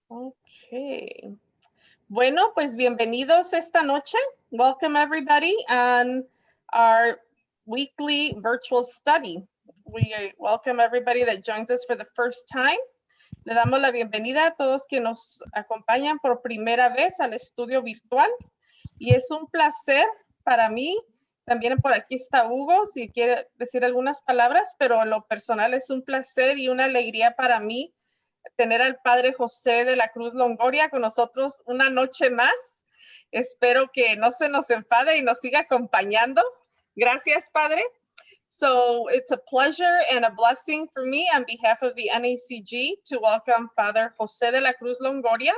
Okay. Bueno, pues bienvenidos esta noche. Welcome everybody on our weekly virtual study. We welcome everybody that joins us for the first time. Le damos la bienvenida a todos que nos acompañan por primera vez al estudio virtual. Y es un placer para mí. También por aquí está Hugo, si quiere decir algunas palabras, pero en lo personal es un placer y una alegría para mí tener al Padre José de la Cruz Longoria con nosotros una noche más. Espero que no se nos enfade y nos siga acompañando. Gracias, Padre. So it's a pleasure and a blessing for me on behalf of the NACG to welcome Father José de la Cruz Longoria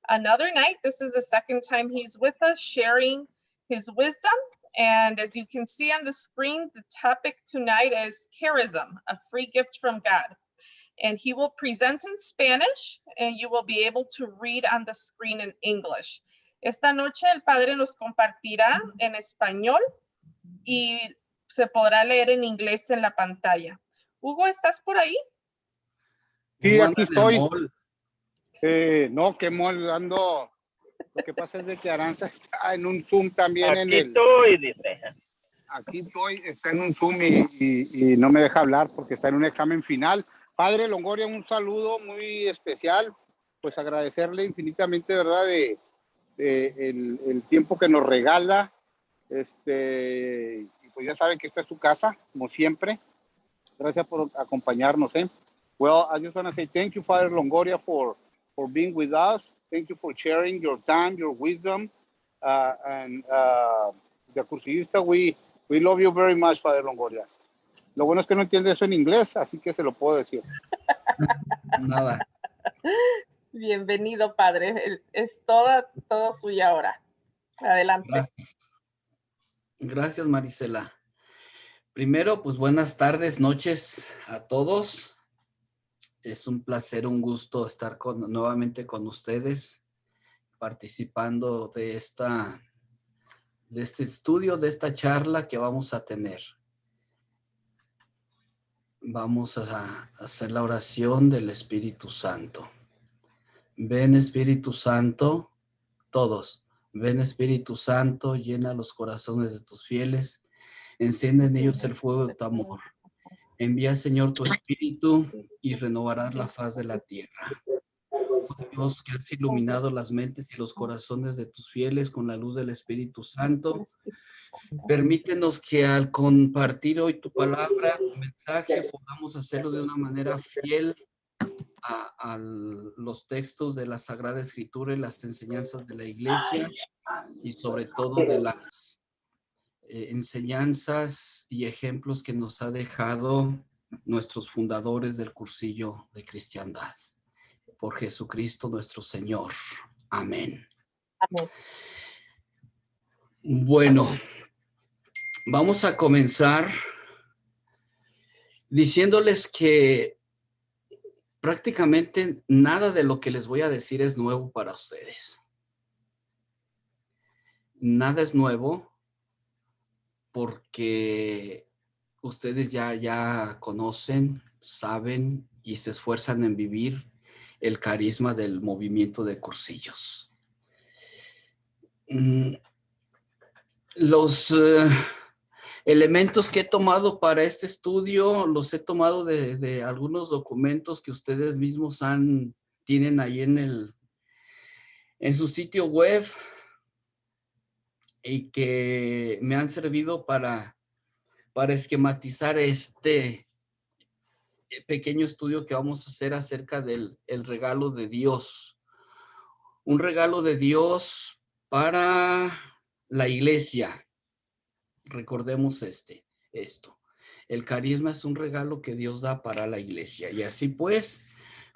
another night. This is the second time he's with us sharing his wisdom. And as you can see on the screen, the topic tonight is charism, a free gift from God. And he will present in Spanish and you will be able to read on the screen in English. Esta noche el Padre nos compartirá en español y se podrá leer en inglés en la pantalla. Hugo, ¿estás por ahí? Sí, aquí estoy. No, qué mol, ando. Lo que pasa es de que Aranza está en un Zoom también. Aquí estoy, está en un Zoom y no me deja hablar porque está en un examen final. Padre Longoria, un saludo muy especial, pues agradecerle infinitamente, ¿verdad?, el tiempo que nos regala. Y pues ya saben que esta es su casa, como siempre. Gracias por acompañarnos, Well, I just want to say thank you, Father Longoria, for being with us. Thank you for sharing your time, your wisdom, and the cursillista, we love you very much, Father Longoria. Lo bueno es que no entiende eso en inglés, así que se lo puedo decir. Nada. Bienvenido, Padre. Es todo suyo ahora. Adelante. Gracias. Gracias, Marisela. Primero, pues buenas tardes, noches a todos. Es un placer, un gusto estar nuevamente con ustedes, participando de este estudio, de esta charla que vamos a tener. Vamos a hacer la oración del Espíritu Santo. Ven, Espíritu Santo, todos. Ven, Espíritu Santo, llena los corazones de tus fieles. Enciende en ellos el fuego de tu amor. Envía, Señor, tu Espíritu y renovarás la faz de la tierra. Dios, que has iluminado las mentes y los corazones de tus fieles con la luz del Espíritu Santo. Permítenos que al compartir hoy tu palabra, tu mensaje, podamos hacerlo de una manera fiel a los textos de la Sagrada Escritura y las enseñanzas de la Iglesia y sobre todo de las enseñanzas y ejemplos que nos ha dejado nuestros fundadores del cursillo de cristiandad. Por Jesucristo nuestro Señor. Amén. Amén. Bueno, vamos a comenzar diciéndoles que prácticamente nada de lo que les voy a decir es nuevo para ustedes. Nada es nuevo porque ustedes ya conocen, saben y se esfuerzan en vivir el carisma del movimiento de cursillos. Los elementos que he tomado para este estudio los he tomado de algunos documentos que ustedes mismos tienen ahí en su sitio web y que me han servido para esquematizar este pequeño estudio que vamos a hacer acerca del regalo de Dios. Un regalo de Dios para la iglesia. Recordemos esto. El carisma es un regalo que Dios da para la iglesia. Y así pues,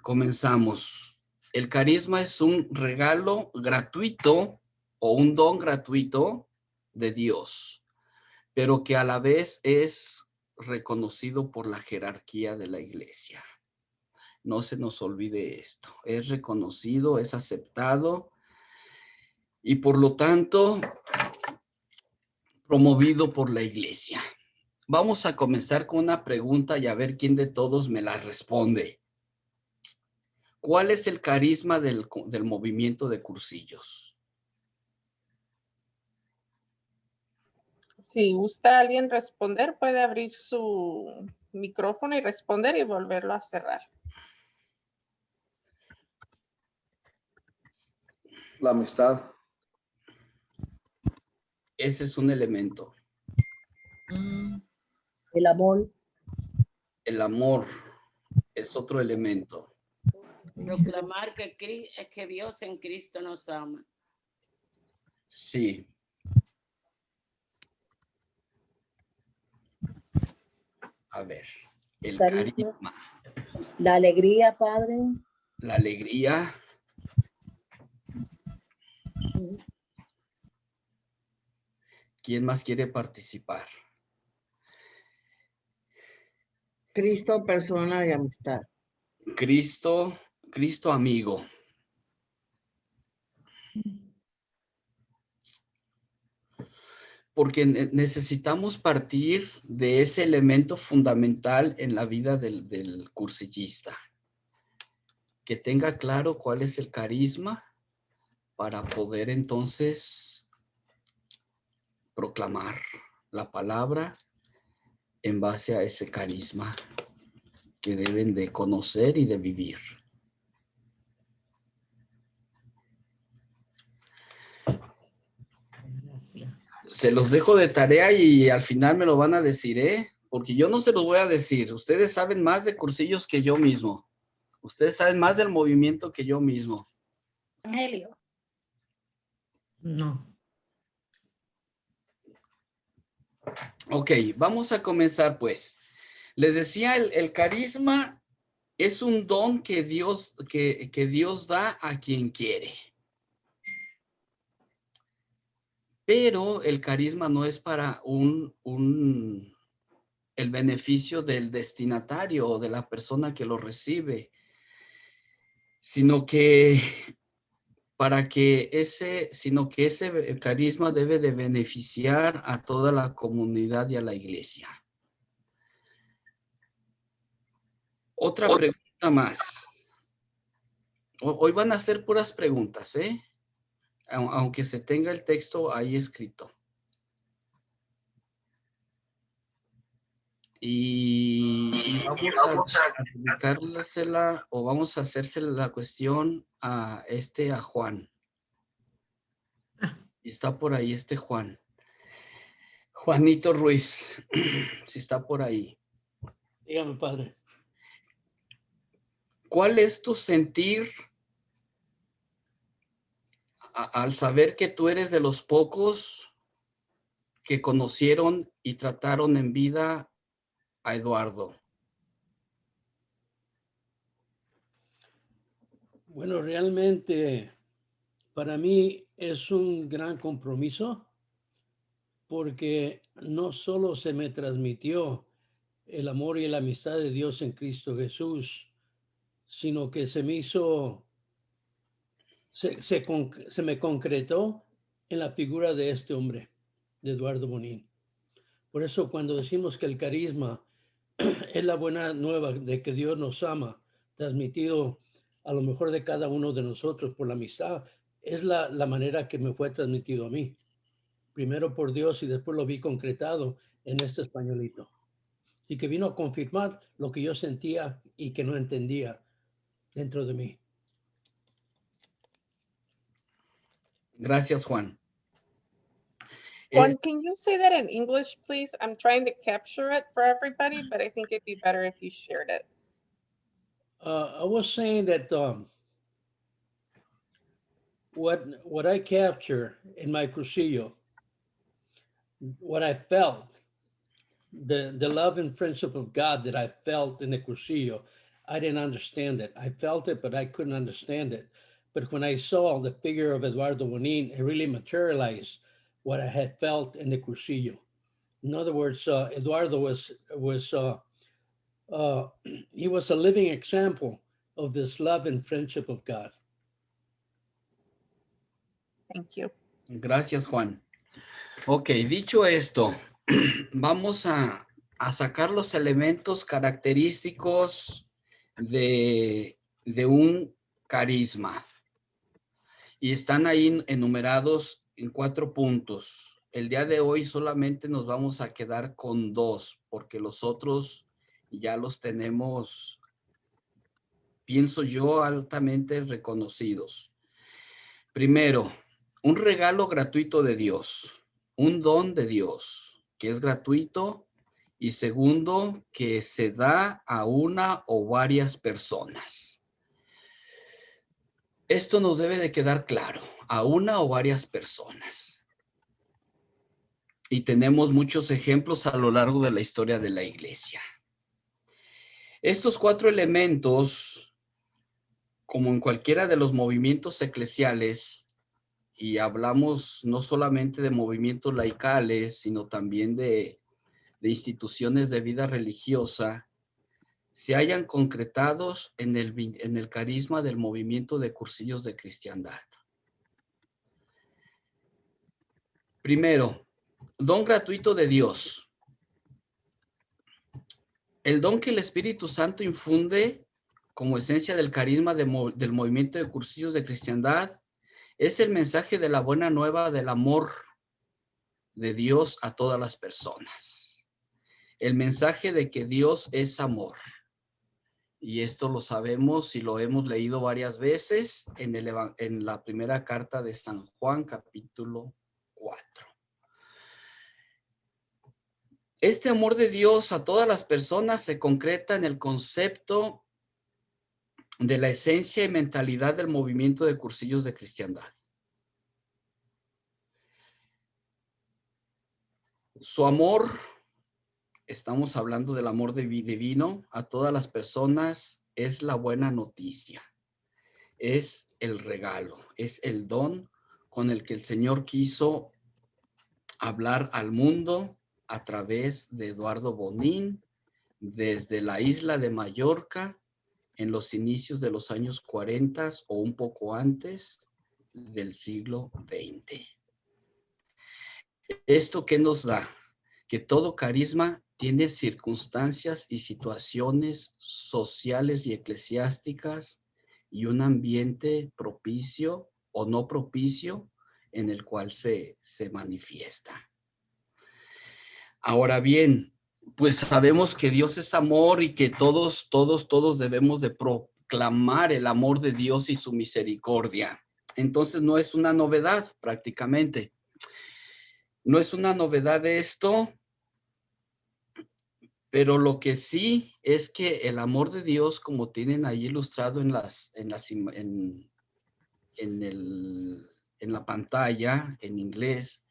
comenzamos. El carisma es un regalo gratuito o un don gratuito de Dios, pero que a la vez es reconocido por la jerarquía de la iglesia. No se nos olvide esto. Es reconocido, es aceptado y por lo tanto promovido por la iglesia. Vamos a comenzar con una pregunta y a ver quién de todos me la responde. ¿Cuál es el carisma del movimiento de cursillos? Si gusta alguien responder, puede abrir su micrófono y responder y volverlo a cerrar. La amistad. Ese es un elemento. El amor. El amor es otro elemento. Proclamar que Dios en Cristo nos ama. Sí. A ver, el carisma. La alegría, Padre. La alegría. ¿Quién más quiere participar? Cristo, persona y amistad. Cristo amigo. Porque necesitamos partir de ese elemento fundamental en la vida del cursillista. Que tenga claro cuál es el carisma para poder entonces proclamar la palabra en base a ese carisma que deben de conocer y de vivir. Se los dejo de tarea y al final me lo van a decir, porque yo no se los voy a decir. Ustedes saben más de cursillos que yo mismo. Ustedes saben más del movimiento que yo mismo. Evangelio. No. Ok, vamos a comenzar pues. Les decía, el carisma es un don que Dios da a quien quiere. Pero el carisma no es para el beneficio del destinatario o de la persona que lo recibe, sino que ese carisma debe de beneficiar a toda la comunidad y a la iglesia. Otra pregunta más. Hoy van a ser puras preguntas, aunque se tenga el texto ahí escrito. Y vamos a dedicársela o vamos a hacérsela la cuestión a Juan. Y está por ahí Juan. Juanito Ruiz, si está por ahí. Dígame, padre. ¿Cuál es tu sentir al saber que tú eres de los pocos que conocieron y trataron en vida a Eduardo? Bueno, realmente para mí es un gran compromiso porque no solo se me transmitió el amor y la amistad de Dios en Cristo Jesús, sino que se me hizo, se me concretó en la figura de este hombre, de Eduardo Bonín. Por eso cuando decimos que el carisma es la buena nueva de que Dios nos ama, transmitido a lo mejor de cada uno de nosotros por la amistad, es la manera que me fue transmitido a mí. Primero por Dios y después lo vi concretado en este españolito. Y que vino a confirmar lo que yo sentía y que no entendía dentro de mí. Gracias, Juan. Juan, can you say that in English, please? I'm trying to capture it for everybody, but I think it'd be better if you shared it. I was saying that what I capture in my cursillo, what I felt, the love and friendship of God that I felt in the cursillo, I didn't understand it. I felt it, but I couldn't understand it. But when I saw the figure of Eduardo Bonín, it really materialized what I had felt in the cursillo. In other words, Eduardo he was a living example of this love and friendship of God. Thank you. Gracias, Juan. Ok, dicho esto, vamos a sacar los elementos característicos de un carisma. Y están ahí enumerados en 4 puntos. El día de hoy solamente nos vamos a quedar con 2, porque los otros ya los tenemos, pienso yo, altamente reconocidos. Primero, un regalo gratuito de Dios, un don de Dios, que es gratuito. Y segundo, que se da a una o varias personas. Esto nos debe de quedar claro, a una o varias personas. Y tenemos muchos ejemplos a lo largo de la historia de la iglesia. Estos 4 elementos, como en cualquiera de los movimientos eclesiales, y hablamos no solamente de movimientos laicales, sino también de instituciones de vida religiosa, se hayan concretados en el carisma del movimiento de cursillos de cristiandad. Primero, don gratuito de Dios. El don que el Espíritu Santo infunde como esencia del carisma del movimiento de cursillos de cristiandad es el mensaje de la buena nueva del amor de Dios a todas las personas. El mensaje de que Dios es amor. Y esto lo sabemos y lo hemos leído varias veces en la primera carta de San Juan, capítulo 4. Este amor de Dios a todas las personas se concreta en el concepto de la esencia y mentalidad del movimiento de cursillos de cristiandad. Su amor, estamos hablando del amor divino a todas las personas, es la buena noticia. Es el regalo, es el don con el que el Señor quiso hablar al mundo a través de Eduardo Bonín desde la isla de Mallorca en los inicios de los años 40 o un poco antes del siglo XX. ¿Esto qué nos da? Que todo carisma tiene circunstancias y situaciones sociales y eclesiásticas y un ambiente propicio o no propicio en el cual se manifiesta. Ahora bien, pues sabemos que Dios es amor y que todos debemos de proclamar el amor de Dios y su misericordia. Entonces no es una novedad prácticamente. No es una novedad esto, pero lo que sí es que el amor de Dios, como tienen ahí ilustrado en la pantalla en inglés,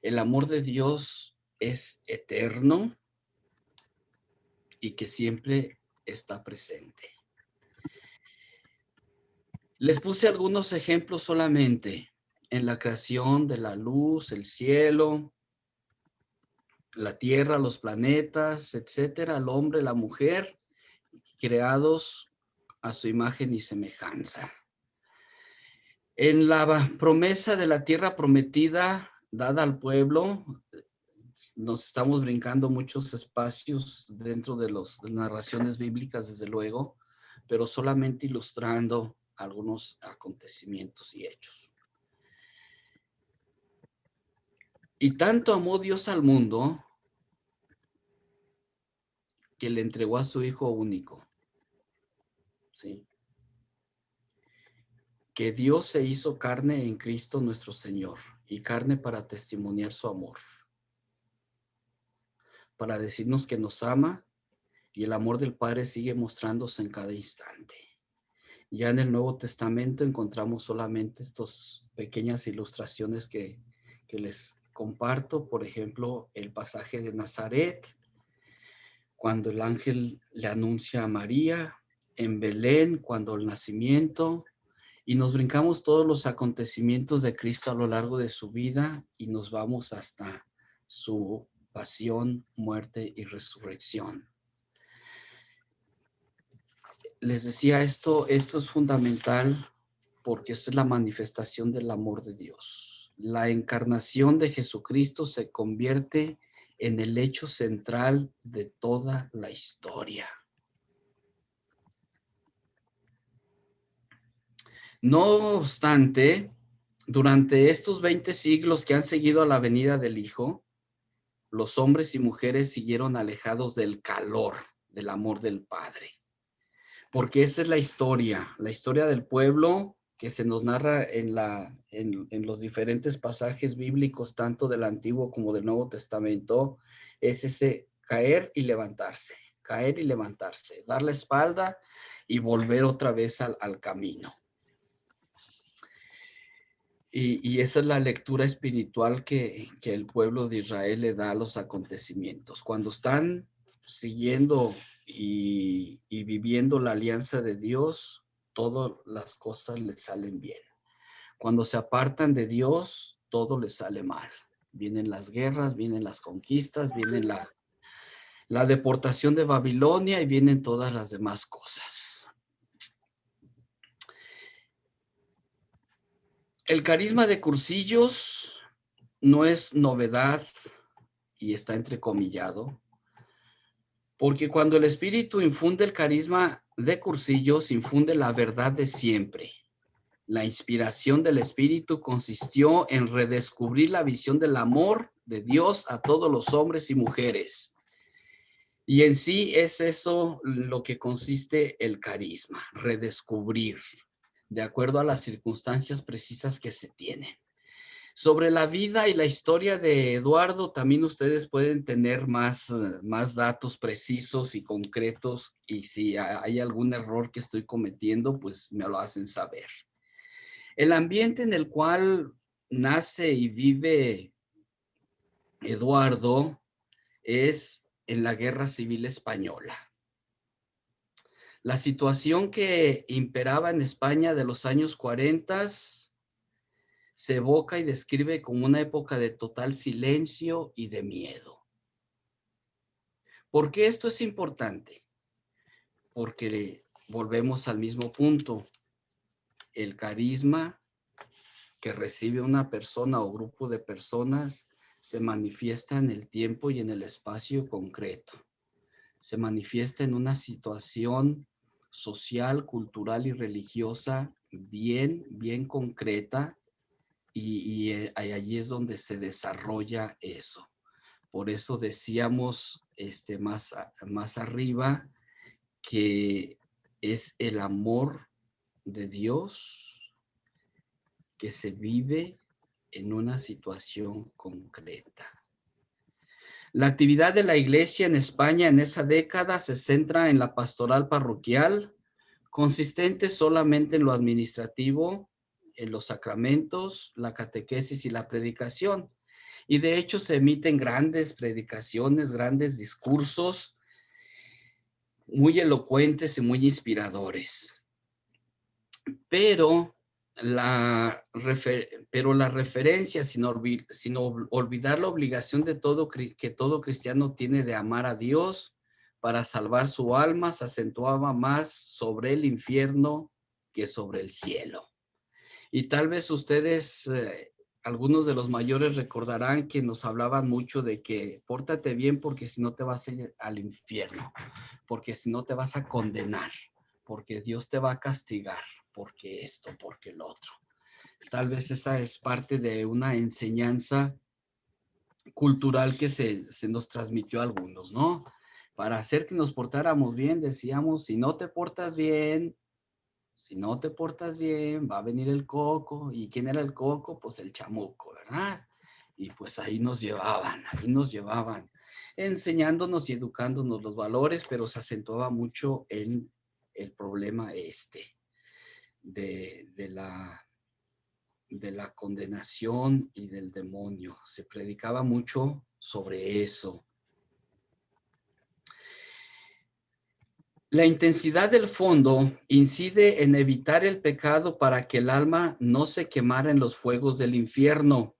el amor de Dios es eterno y que siempre está presente. Les puse algunos ejemplos solamente en la creación de la luz, el cielo, la tierra, los planetas, etcétera, el hombre, la mujer, creados a su imagen y semejanza. En la promesa de la tierra prometida dada al pueblo, nos estamos brincando muchos espacios dentro de las narraciones bíblicas, desde luego, pero solamente ilustrando algunos acontecimientos y hechos. Y tanto amó Dios al mundo que le entregó a su Hijo único. ¿Sí? Que Dios se hizo carne en Cristo nuestro Señor, y carne para testimoniar su amor, para decirnos que nos ama, y el amor del Padre sigue mostrándose en cada instante. Ya en el Nuevo Testamento encontramos solamente estas pequeñas ilustraciones que les comparto. Por ejemplo, el pasaje de Nazaret, cuando el ángel le anuncia a María, en Belén, cuando el nacimiento, y nos brincamos todos los acontecimientos de Cristo a lo largo de su vida y nos vamos hasta su pasión, muerte y resurrección. Les decía esto es fundamental porque es la manifestación del amor de Dios. La encarnación de Jesucristo se convierte en el hecho central de toda la historia. No obstante, durante estos 20 siglos que han seguido a la venida del Hijo, los hombres y mujeres siguieron alejados del calor, del amor del Padre. Porque esa es la historia del pueblo que se nos narra en los diferentes pasajes bíblicos, tanto del Antiguo como del Nuevo Testamento, es ese caer y levantarse, dar la espalda y volver otra vez al camino. Y esa es la lectura espiritual que el pueblo de Israel le da a los acontecimientos. Cuando están siguiendo y viviendo la alianza de Dios, todas las cosas les salen bien. Cuando se apartan de Dios, todo les sale mal. Vienen las guerras, vienen las conquistas, viene la deportación de Babilonia y vienen todas las demás cosas. El carisma de cursillos no es novedad y está entrecomillado, porque cuando el Espíritu infunde el carisma de cursillos, infunde la verdad de siempre. La inspiración del Espíritu consistió en redescubrir la visión del amor de Dios a todos los hombres y mujeres. Y en sí es eso lo que consiste el carisma, redescubrir, de acuerdo a las circunstancias precisas que se tienen. Sobre la vida y la historia de Eduardo, también ustedes pueden tener más datos precisos y concretos, y si hay algún error que estoy cometiendo, pues me lo hacen saber. El ambiente en el cual nace y vive Eduardo es en la Guerra Civil Española. La situación que imperaba en España de los años 40 se evoca y describe como una época de total silencio y de miedo. ¿Por qué esto es importante? Porque volvemos al mismo punto. El carisma que recibe una persona o grupo de personas se manifiesta en el tiempo y en el espacio concreto. Se manifiesta en una situación social, cultural y religiosa bien concreta, y allí es donde se desarrolla eso. Por eso decíamos más arriba que es el amor de Dios que se vive en una situación concreta. La actividad de la iglesia en España en esa década se centra en la pastoral parroquial, consistente solamente en lo administrativo, en los sacramentos, la catequesis y la predicación. Y de hecho se emiten grandes predicaciones, grandes discursos, muy elocuentes y muy inspiradores. Pero la referencia, sin olvidar la obligación que todo cristiano tiene de amar a Dios para salvar su alma, se acentuaba más sobre el infierno que sobre el cielo. Y tal vez ustedes, algunos de los mayores, recordarán que nos hablaban mucho de que pórtate bien porque si no te vas a ir al infierno, porque si no te vas a condenar, porque Dios te va a castigar, porque esto, porque el otro. Tal vez esa es parte de una enseñanza cultural que se nos transmitió a algunos, ¿no? Para hacer que nos portáramos bien, decíamos, si no te portas bien, va a venir el coco. ¿Y quién era el coco? Pues el chamuco, ¿verdad? Y pues ahí nos llevaban, enseñándonos y educándonos los valores, pero se acentuaba mucho en el problema de la condenación y del demonio. Se predicaba mucho sobre eso. La intensidad del fondo incide en evitar el pecado para que el alma no se quemara en los fuegos del infierno.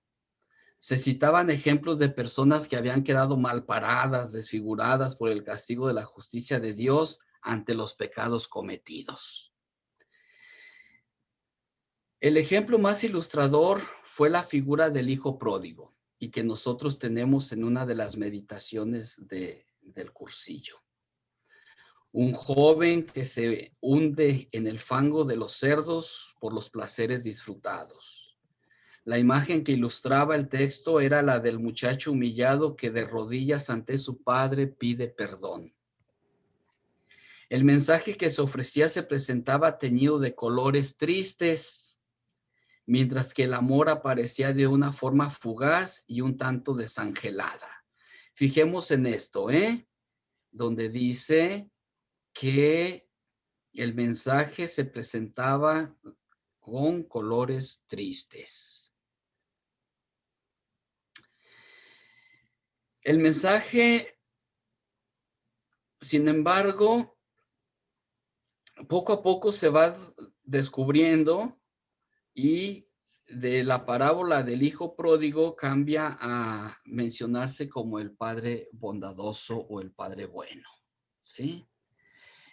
Se citaban ejemplos de personas que habían quedado mal paradas, desfiguradas por el castigo de la justicia de Dios ante los pecados cometidos. El ejemplo más ilustrador fue la figura del hijo pródigo, y que nosotros tenemos en una de las meditaciones del cursillo. Un joven que se hunde en el fango de los cerdos por los placeres disfrutados. La imagen que ilustraba el texto era la del muchacho humillado que de rodillas ante su padre pide perdón. El mensaje que se ofrecía se presentaba teñido de colores tristes, mientras que el amor aparecía de una forma fugaz y un tanto desangelada. Fijemos en esto, donde dice que el mensaje se presentaba con colores tristes. El mensaje, sin embargo, poco a poco se va descubriendo y de la parábola del hijo pródigo cambia a mencionarse como el padre bondadoso o el padre bueno, ¿sí?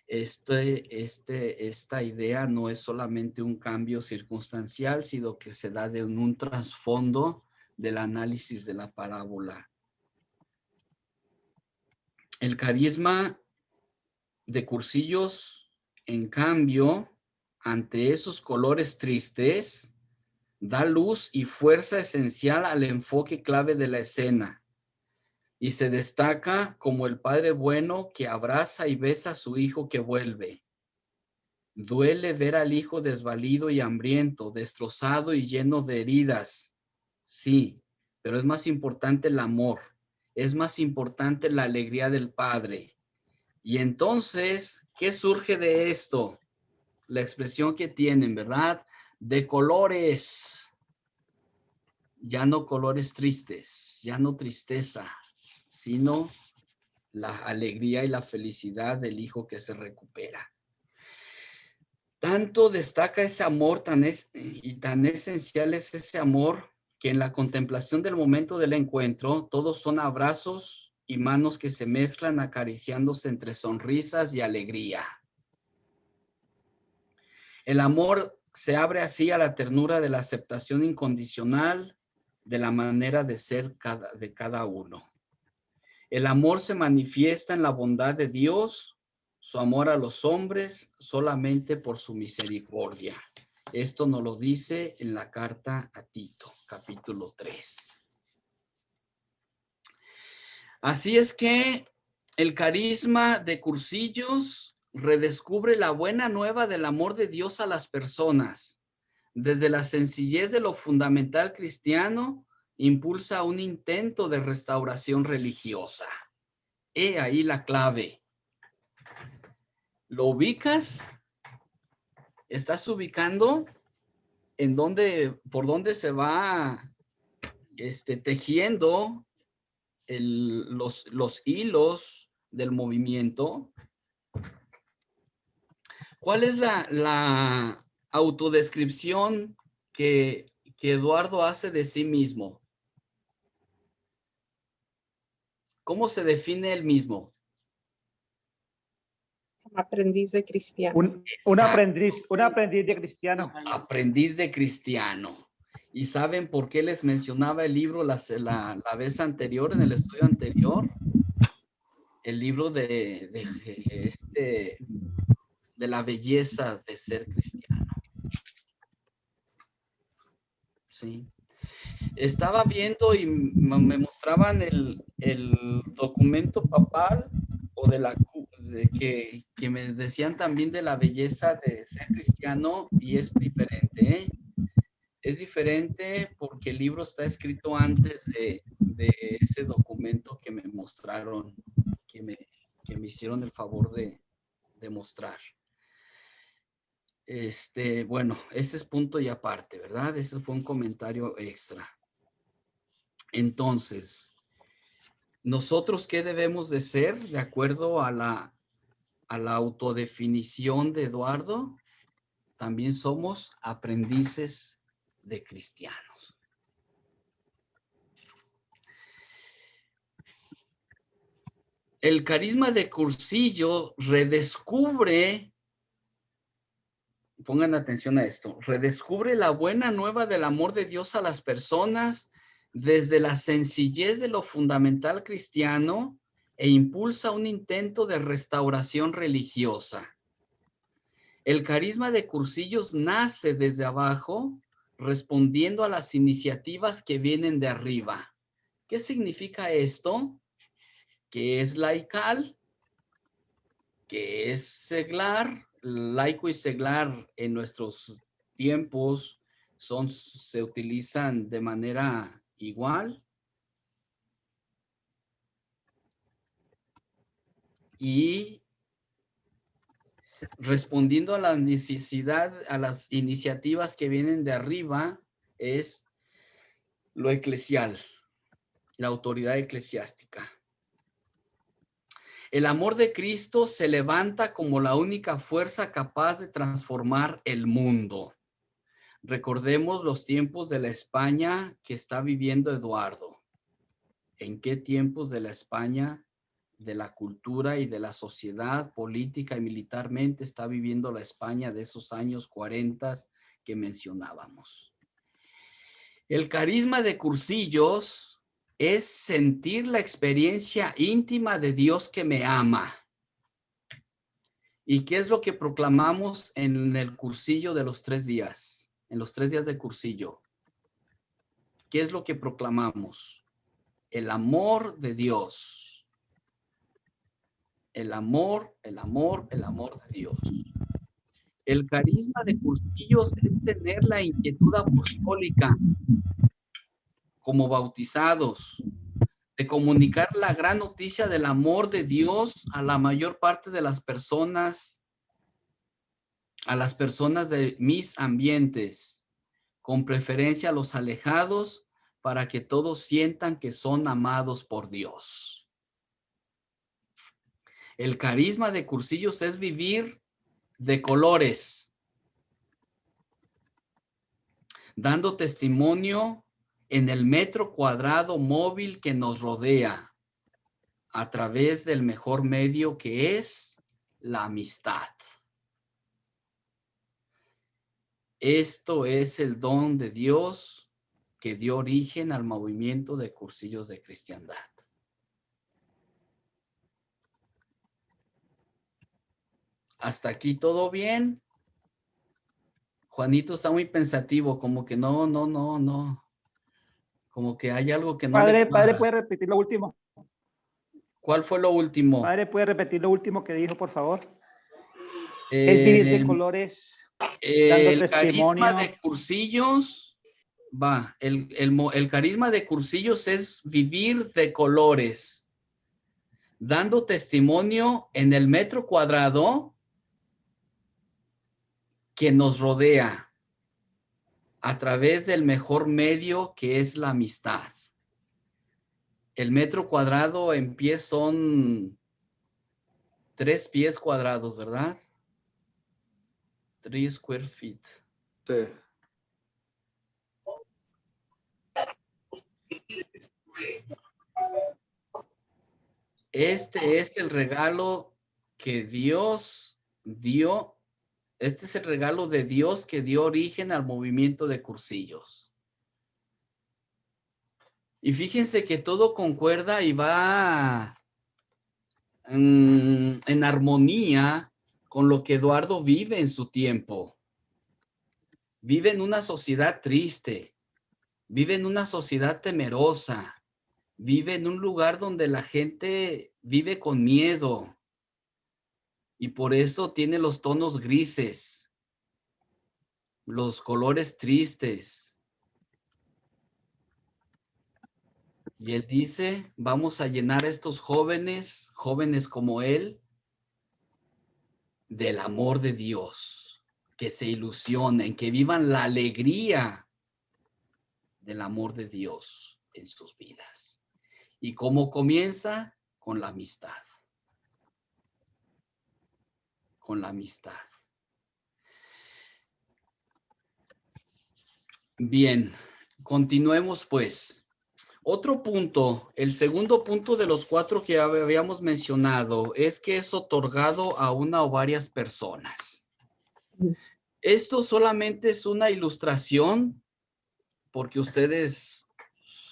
Esta idea no es solamente un cambio circunstancial, sino que se da en un trasfondo del análisis de la parábola. El carisma de Cursillos, en cambio, ante esos colores tristes, da luz y fuerza esencial al enfoque clave de la escena. Y se destaca como el padre bueno que abraza y besa a su hijo que vuelve. Duele ver al hijo desvalido y hambriento, destrozado y lleno de heridas. Sí, pero es más importante el amor. Es más importante la alegría del padre. Y entonces, ¿qué surge de esto? La expresión que tienen, ¿verdad? De colores. Ya no colores tristes, ya no tristeza, sino la alegría y la felicidad del hijo que se recupera. Tanto destaca ese amor tan esencial es ese amor que en la contemplación del momento del encuentro todos son abrazos y manos que se mezclan acariciándose entre sonrisas y alegría. El amor se abre así a la ternura de la aceptación incondicional de la manera de ser de cada uno. El amor se manifiesta en la bondad de Dios, su amor a los hombres solamente por su misericordia. Esto nos lo dice en la carta a Tito, capítulo 3. Así es que el carisma de Cursillos redescubre la buena nueva del amor de Dios a las personas. Desde la sencillez de lo fundamental cristiano, impulsa un intento de restauración religiosa. He ahí la clave. ¿Lo ubicas? ¿Estás ubicando en dónde, por dónde se va tejiendo los hilos del movimiento? ¿Cuál es la autodescripción que Eduardo hace de sí mismo? ¿Cómo se define él mismo? Aprendiz de cristiano. Un aprendiz de cristiano. Aprendiz de cristiano. ¿Y saben por qué les mencionaba el libro la vez anterior, en el estudio anterior? El libro de la belleza de ser cristiano. Sí. Estaba viendo y me mostraban el documento papal o que me decían también de la belleza de ser cristiano, y es diferente, Es diferente porque el libro está escrito antes de ese documento que me mostraron, que me hicieron el favor de mostrar. Bueno, ese es punto y aparte, ¿verdad? Ese fue un comentario extra. Entonces, ¿nosotros qué debemos de ser de acuerdo a la autodefinición de Eduardo? También somos aprendices de cristianos. El carisma de Cursillo redescubre, pongan atención a esto, redescubre la buena nueva del amor de Dios a las personas desde la sencillez de lo fundamental cristiano e impulsa un intento de restauración religiosa. El carisma de Cursillos nace desde abajo, respondiendo a las iniciativas que vienen de arriba. ¿Qué significa esto? Que es laical, que es seglar. Laico y seglar en nuestros tiempos se utilizan de manera igual. Y respondiendo a la necesidad, a las iniciativas que vienen de arriba, es lo eclesial, la autoridad eclesiástica. El amor de Cristo se levanta como la única fuerza capaz de transformar el mundo. Recordemos los tiempos de la España que está viviendo Eduardo. ¿En qué tiempos de la España, de la cultura y de la sociedad política y militarmente está viviendo la España de esos años 40 que mencionábamos? El carisma de Cursillos es sentir la experiencia íntima de Dios que me ama. ¿Y qué es lo que proclamamos en el cursillo de los 3 días? En los 3 días de cursillo. ¿Qué es lo que proclamamos? El amor de Dios. El amor, el amor, el amor de Dios. El carisma de Cursillos es tener la inquietud apostólica como bautizados, de comunicar la gran noticia del amor de Dios a la mayor parte de las personas, a las personas de mis ambientes, con preferencia a los alejados, para que todos sientan que son amados por Dios. El carisma de Cursillos es vivir de colores, dando testimonio en el metro cuadrado móvil que nos rodea, a través del mejor medio que es la amistad. Esto es el don de Dios que dio origen al movimiento de Cursillos de Cristiandad. ¿Hasta aquí todo bien? Juanito está muy pensativo, como que no. Como que hay algo que no Padre, le padre, cuadra. ¿puede repetir lo último? ¿Cuál fue lo último? Padre, ¿puede repetir lo último que dijo, por favor? Es vivir de colores, dando El carisma testimonio. de Cursillos, el carisma de Cursillos es vivir de colores, dando testimonio en el metro cuadrado que nos rodea, a través del mejor medio que es la amistad. El metro cuadrado en pies son 3 pies cuadrados, ¿verdad? 3 square feet. Sí. Este es el regalo que Dios dio. Este es el regalo de Dios que dio origen al movimiento de Cursillos. Y fíjense que todo concuerda y va en armonía con lo que Eduardo vive en su tiempo. Vive en una sociedad triste, vive en una sociedad temerosa, vive en un lugar donde la gente vive con miedo y por eso tiene los tonos grises, los colores tristes. Y él dice, vamos a llenar a estos jóvenes, jóvenes como él, del amor de Dios, que se ilusionen, que vivan la alegría del amor de Dios en sus vidas. ¿Y cómo comienza? Con la amistad. Con la amistad. Bien, continuemos pues. Otro punto, el segundo punto de los 4 que habíamos mencionado es que es otorgado a una o varias personas. Esto solamente es una ilustración porque ustedes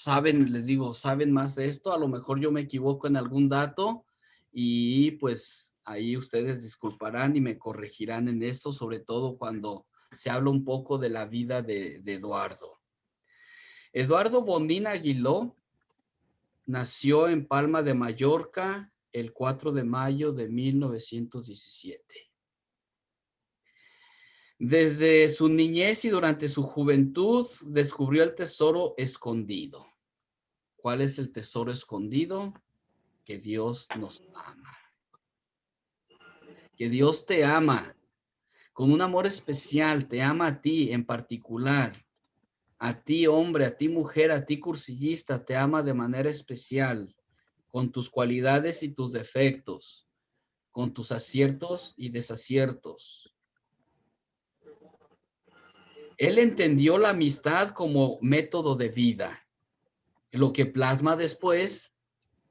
saben, les digo, saben más de esto. A lo mejor yo me equivoco en algún dato y pues ahí ustedes disculparán y me corregirán en esto, sobre todo cuando se habla un poco de la vida de Eduardo. Eduardo Bonín Aguiló nació en Palma de Mallorca el 4 de mayo de 1917. Desde su niñez y durante su juventud descubrió el tesoro escondido. ¿Cuál es el tesoro escondido? Que Dios nos ama. Que Dios te ama con un amor especial, te ama a ti en particular. A ti hombre, a ti mujer, a ti cursillista, te ama de manera especial, con tus cualidades y tus defectos, con tus aciertos y desaciertos. Él entendió la amistad como método de vida, lo que plasma después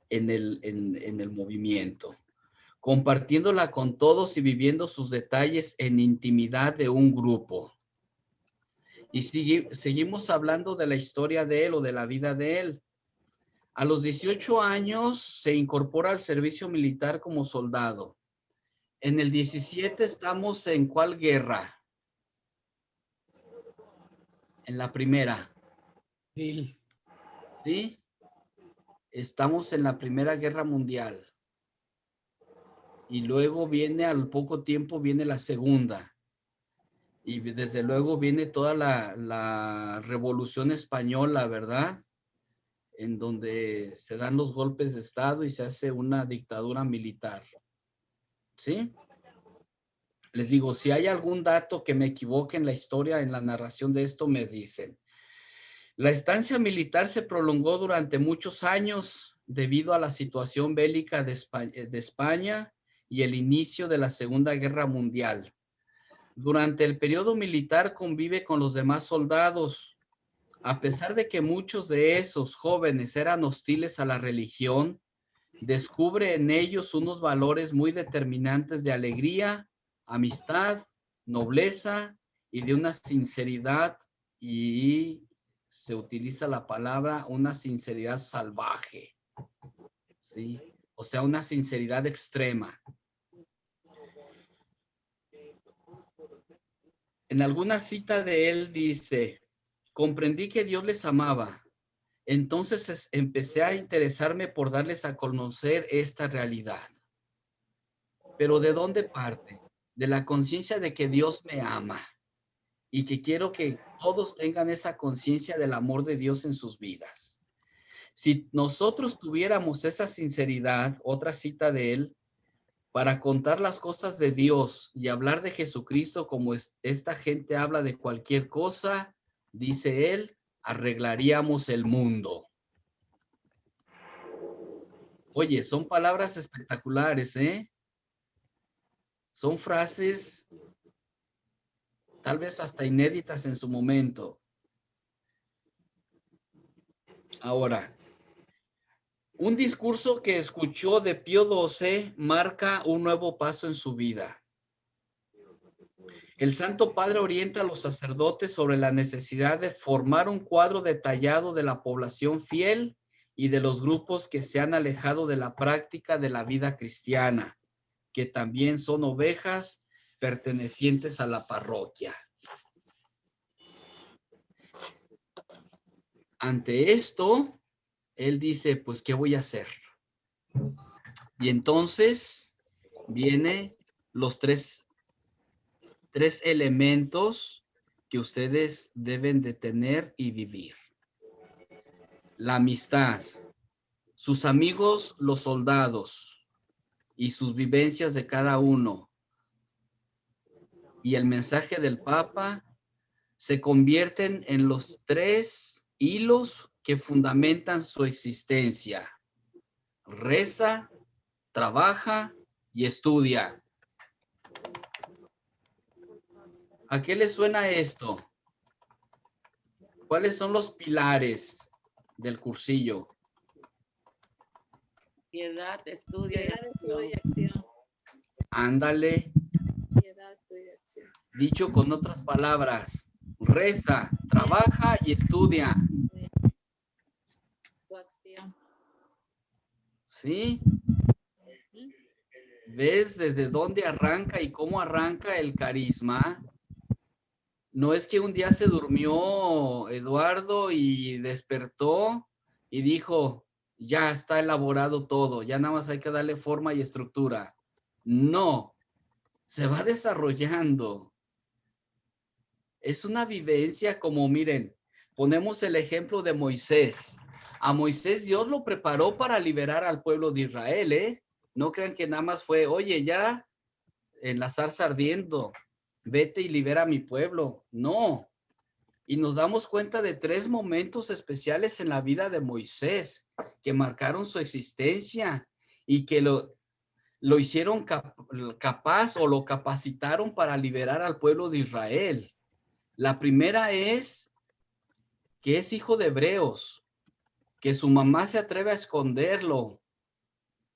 en el movimiento, compartiéndola con todos y viviendo sus detalles en intimidad de un grupo. Y seguimos hablando de la historia de él o de la vida de él. A los 18 años se incorpora al servicio militar como soldado. En el 17 estamos en ¿cuál guerra? En la primera. Sí. ¿Sí? Estamos en la Primera Guerra Mundial. Y luego viene, al poco tiempo, viene la Segunda. Y desde luego viene toda la Revolución Española, ¿verdad? En donde se dan los golpes de Estado y se hace una dictadura militar. ¿Sí? Les digo, si hay algún dato que me equivoque en la historia, en la narración de esto, me dicen. La estancia militar se prolongó durante muchos años debido a la situación bélica de España y el inicio de la Segunda Guerra Mundial. Durante el periodo militar convive con los demás soldados. A pesar de que muchos de esos jóvenes eran hostiles a la religión, descubre en ellos unos valores muy determinantes de alegría, amistad, nobleza y de una sinceridad, y se utiliza la palabra una sinceridad salvaje, ¿sí? O sea, una sinceridad extrema. En alguna cita de él dice, comprendí que Dios les amaba. Entonces empecé a interesarme por darles a conocer esta realidad. Pero ¿de dónde parte? De la conciencia de que Dios me ama y que quiero que todos tengan esa conciencia del amor de Dios en sus vidas. Si nosotros tuviéramos esa sinceridad, otra cita de él, para contar las cosas de Dios y hablar de Jesucristo como esta gente habla de cualquier cosa, dice él, arreglaríamos el mundo. Oye, son palabras espectaculares, ¿eh? Son frases tal vez hasta inéditas en su momento. Ahora, un discurso que escuchó de Pío XII marca un nuevo paso en su vida. El Santo Padre orienta a los sacerdotes sobre la necesidad de formar un cuadro detallado de la población fiel y de los grupos que se han alejado de la práctica de la vida cristiana, que también son ovejas pertenecientes a la parroquia. Ante esto, él dice, pues, ¿qué voy a hacer? Y entonces vienen los tres elementos que ustedes deben de tener y vivir. La amistad, sus amigos, los soldados, y sus vivencias de cada uno. Y el mensaje del Papa se convierten en los tres hilos que fundamentan su existencia. Reza, trabaja y estudia. ¿A qué le suena esto? ¿Cuáles son los pilares del cursillo? Piedad, estudio y acción. Ándale. Piedad, estudio y acción. Dicho con otras palabras, reza, trabaja y estudia. ¿Sí? ¿Ves desde dónde arranca y cómo arranca el carisma? No es que un día se durmió Eduardo y despertó y dijo, ya está elaborado todo, ya nada más hay que darle forma y estructura. No, se va desarrollando. Es una vivencia como, miren, ponemos el ejemplo de Moisés. A Moisés Dios lo preparó para liberar al pueblo de Israel, ¿eh? No crean que nada más fue, oye, ya en la zarza ardiendo, vete y libera a mi pueblo. No. Y nos damos cuenta de 3 momentos especiales en la vida de Moisés que marcaron su existencia y que lo hicieron capaz o lo capacitaron para liberar al pueblo de Israel. La primera es que es hijo de hebreos, que su mamá se atreve a esconderlo,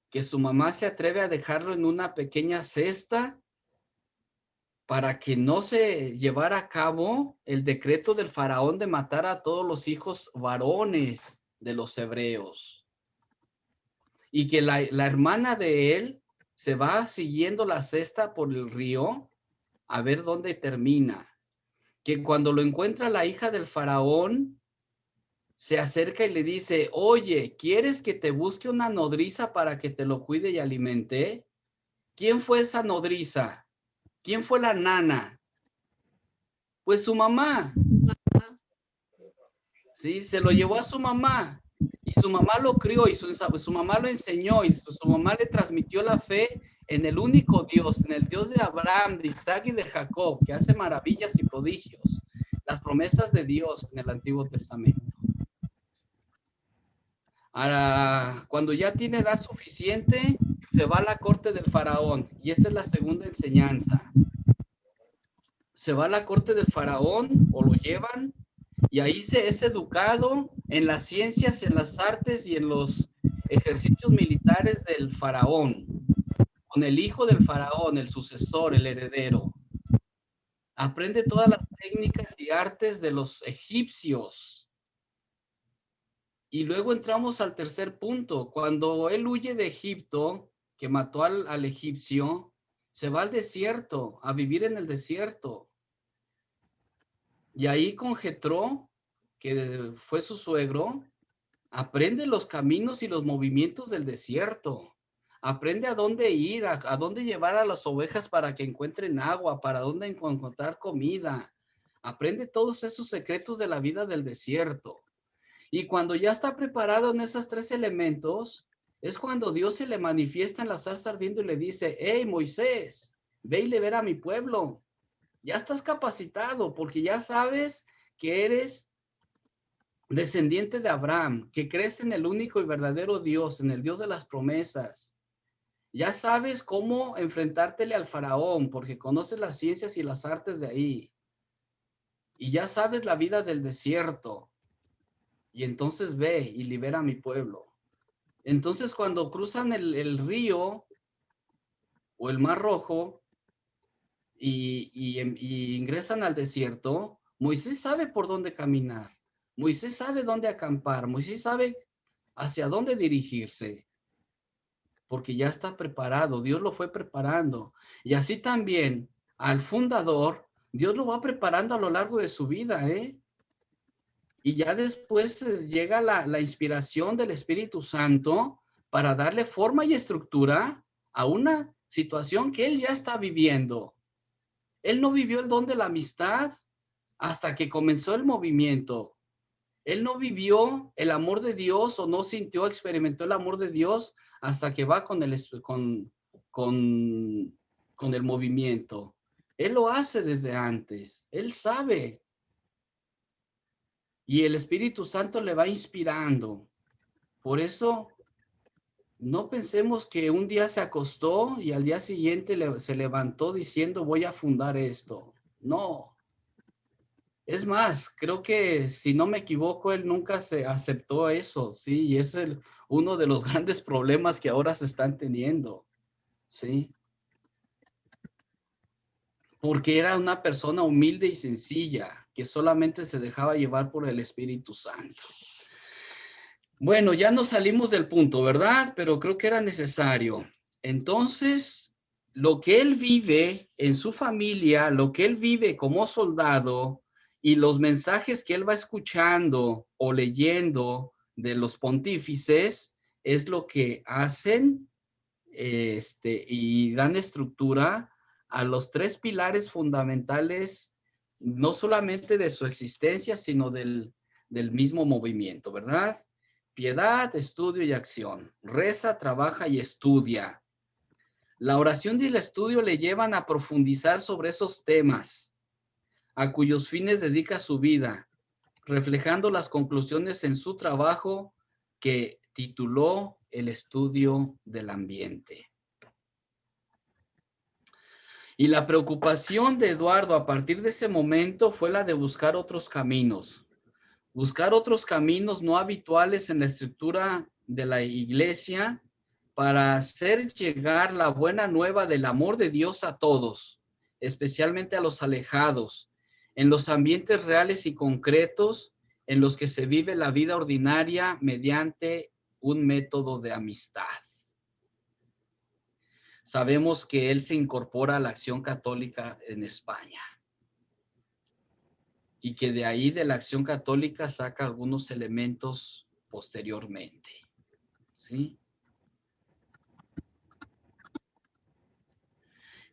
que su mamá se atreve a dejarlo en una pequeña cesta para que no se llevara a cabo el decreto del faraón de matar a todos los hijos varones de los hebreos. Y que la hermana de él se va siguiendo la cesta por el río a ver dónde termina. Que cuando lo encuentra la hija del faraón, se acerca y le dice, oye, ¿quieres que te busque una nodriza para que te lo cuide y alimente? ¿Quién fue esa nodriza? ¿Quién fue la nana? Pues su mamá. Sí, se lo llevó a su mamá. Y su mamá lo crió y su mamá lo enseñó y su mamá le transmitió la fe en el único Dios, en el Dios de Abraham, de Isaac y de Jacob, que hace maravillas y prodigios. Las promesas de Dios en el Antiguo Testamento. Ahora, cuando ya tiene edad suficiente, se va a la corte del faraón. Y esta es la segunda enseñanza. Se va a la corte del faraón o lo llevan y ahí se es educado en las ciencias, en las artes y en los ejercicios militares del faraón, con el hijo del faraón, el sucesor, el heredero. Aprende todas las técnicas y artes de los egipcios. Y luego entramos al tercer punto. Cuando él huye de Egipto, que mató al egipcio, se va al desierto, a vivir en el desierto. Y ahí con Jetró, que fue su suegro, aprende los caminos y los movimientos del desierto. Aprende a dónde ir, a dónde llevar a las ovejas para que encuentren agua, para dónde encontrar comida. Aprende todos esos secretos de la vida del desierto. Y cuando ya está preparado en esos 3 elementos, es cuando Dios se le manifiesta en la zarza ardiendo y le dice, hey, Moisés, ve y libera a mi pueblo. Ya estás capacitado porque ya sabes que eres descendiente de Abraham, que crees en el único y verdadero Dios, en el Dios de las promesas. Ya sabes cómo enfrentártele al faraón porque conoces las ciencias y las artes de ahí. Y ya sabes la vida del desierto. Y entonces ve y libera a mi pueblo. Entonces cuando cruzan el río o el Mar Rojo y ingresan al desierto, Moisés sabe por dónde caminar. Moisés sabe dónde acampar. Moisés sabe hacia dónde dirigirse. Porque ya está preparado. Dios lo fue preparando. Y así también al fundador, Dios lo va preparando a lo largo de su vida, ¿eh? Y ya después llega la inspiración del Espíritu Santo para darle forma y estructura a una situación que él ya está viviendo. Él no vivió el don de la amistad hasta que comenzó el movimiento. Él no vivió el amor de Dios o no sintió, experimentó el amor de Dios hasta que va con el movimiento. Él lo hace desde antes. Él sabe. Y el Espíritu Santo le va inspirando. Por eso, no pensemos que un día se acostó y al día siguiente se levantó diciendo voy a fundar esto. No. Es más, creo que si no me equivoco, él nunca se aceptó eso, ¿sí? Y es uno de los grandes problemas que ahora se están teniendo, ¿sí? Porque era una persona humilde y sencilla, que solamente se dejaba llevar por el Espíritu Santo. Bueno, ya nos salimos del punto, ¿verdad? Pero creo que era necesario. Entonces, lo que él vive en su familia, lo que él vive como soldado y los mensajes que él va escuchando o leyendo de los pontífices es lo que hacen y dan estructura a los tres pilares fundamentales, no solamente de su existencia, sino del mismo movimiento, ¿verdad? Piedad, estudio y acción. Reza, trabaja y estudia. La oración y el estudio le llevan a profundizar sobre esos temas, a cuyos fines dedica su vida, reflejando las conclusiones en su trabajo que tituló El estudio del ambiente. Y la preocupación de Eduardo a partir de ese momento fue la de buscar otros caminos no habituales en la estructura de la iglesia para hacer llegar la buena nueva del amor de Dios a todos, especialmente a los alejados, en los ambientes reales y concretos en los que se vive la vida ordinaria mediante un método de amistad. Sabemos que él se incorpora a la Acción Católica en España y que de ahí de la Acción Católica saca algunos elementos posteriormente, ¿sí?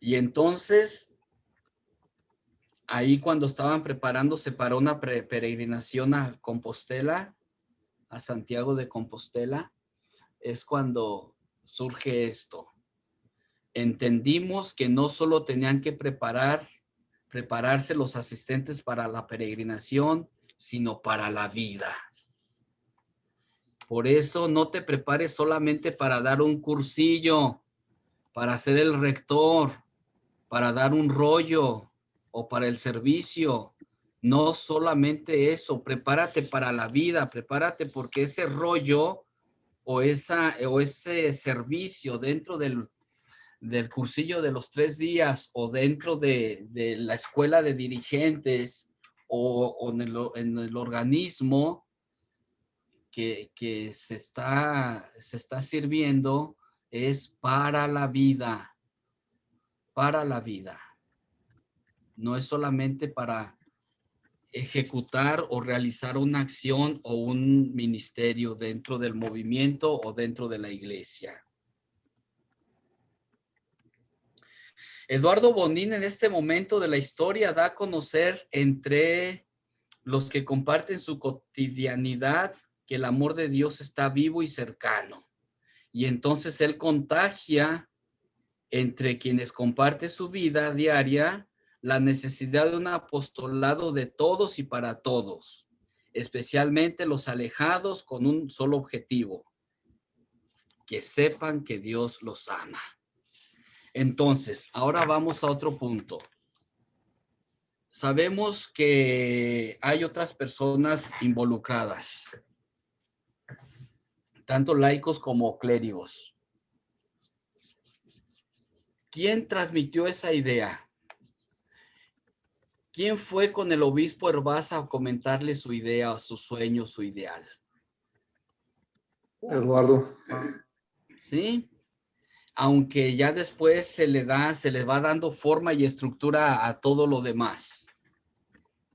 Y entonces, ahí cuando estaban preparándose para una peregrinación a Compostela, a Santiago de Compostela, es cuando surge esto. Entendimos que no solo tenían que prepararse los asistentes para la peregrinación, sino para la vida. Por eso no te prepares solamente para dar un cursillo, para ser el rector, para dar un rollo o para el servicio. No solamente eso, prepárate para la vida, prepárate porque ese rollo o ese servicio dentro del cursillo de los 3 días o dentro de la escuela de dirigentes o en el organismo que se está sirviendo es para la vida, No es solamente para ejecutar o realizar una acción o un ministerio dentro del movimiento o dentro de la iglesia. Eduardo Bonín en este momento de la historia da a conocer entre los que comparten su cotidianidad que el amor de Dios está vivo y cercano. Y entonces él contagia entre quienes comparten su vida diaria la necesidad de un apostolado de todos y para todos, especialmente los alejados con un solo objetivo, que sepan que Dios los ama. Entonces, ahora vamos a otro punto. Sabemos que hay otras personas involucradas, tanto laicos como clérigos. ¿Quién transmitió esa idea? ¿Quién fue con el obispo Hervás a comentarle su idea, su sueño, su ideal? Eduardo. ¿Sí? Aunque ya después se le va dando forma y estructura a todo lo demás.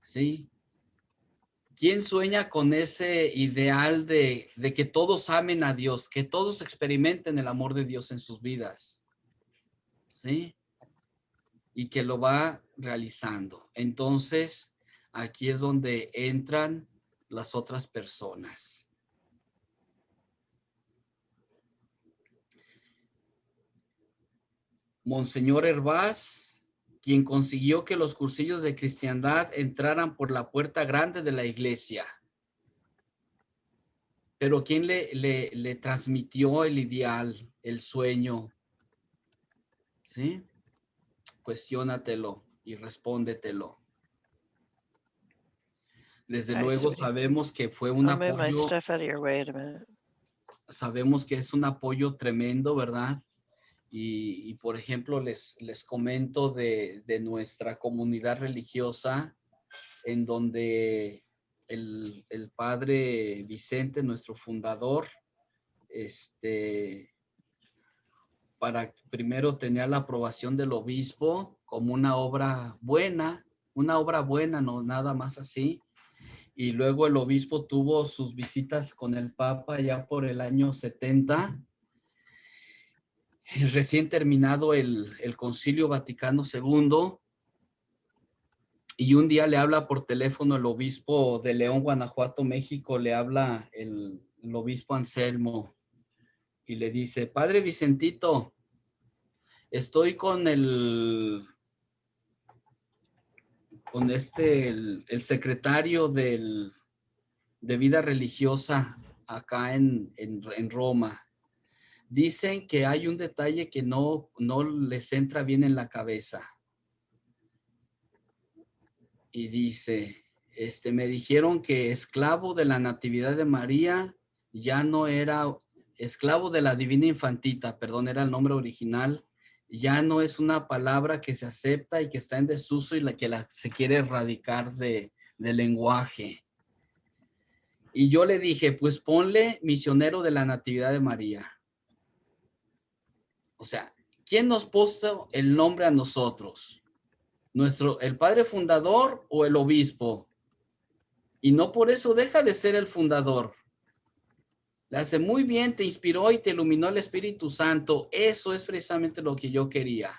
¿Sí? ¿Quién sueña con ese ideal de que todos amen a Dios, que todos experimenten el amor de Dios en sus vidas? ¿Sí? Y que lo va realizando. Entonces, aquí es donde entran las otras personas. Monseñor Hervás, quien consiguió que los cursillos de cristiandad entraran por la puerta grande de la iglesia. Pero ¿quién le transmitió el ideal, el sueño? ¿Sí? Cuestiónatelo y respóndetelo. Desde luego sabemos que fue un apoyo. Sabemos que es un apoyo tremendo, ¿verdad? Y por ejemplo, les comento de nuestra comunidad religiosa, en donde el padre Vicente, nuestro fundador, para primero tener la aprobación del obispo como una obra buena, no nada más así. Y luego el obispo tuvo sus visitas con el Papa ya por el año 70. Recién terminado el Concilio Vaticano II. Y un día le habla por teléfono el obispo de León, Guanajuato, México, le habla el obispo Anselmo y le dice: Padre Vicentito, estoy con el secretario de vida religiosa acá en Roma. Dicen que hay un detalle que no les entra bien en la cabeza. Y dice, me dijeron que esclavo de la Natividad de María ya no era, esclavo de la Divina Infantita, perdón, era el nombre original, ya no es una palabra que se acepta y que está en desuso y se quiere erradicar del lenguaje. Y yo le dije, pues ponle misionero de la Natividad de María. O sea, ¿quién nos puso el nombre a nosotros? ¿El padre fundador o el obispo? Y no por eso deja de ser el fundador. Le hace muy bien, te inspiró y te iluminó el Espíritu Santo. Eso es precisamente lo que yo quería.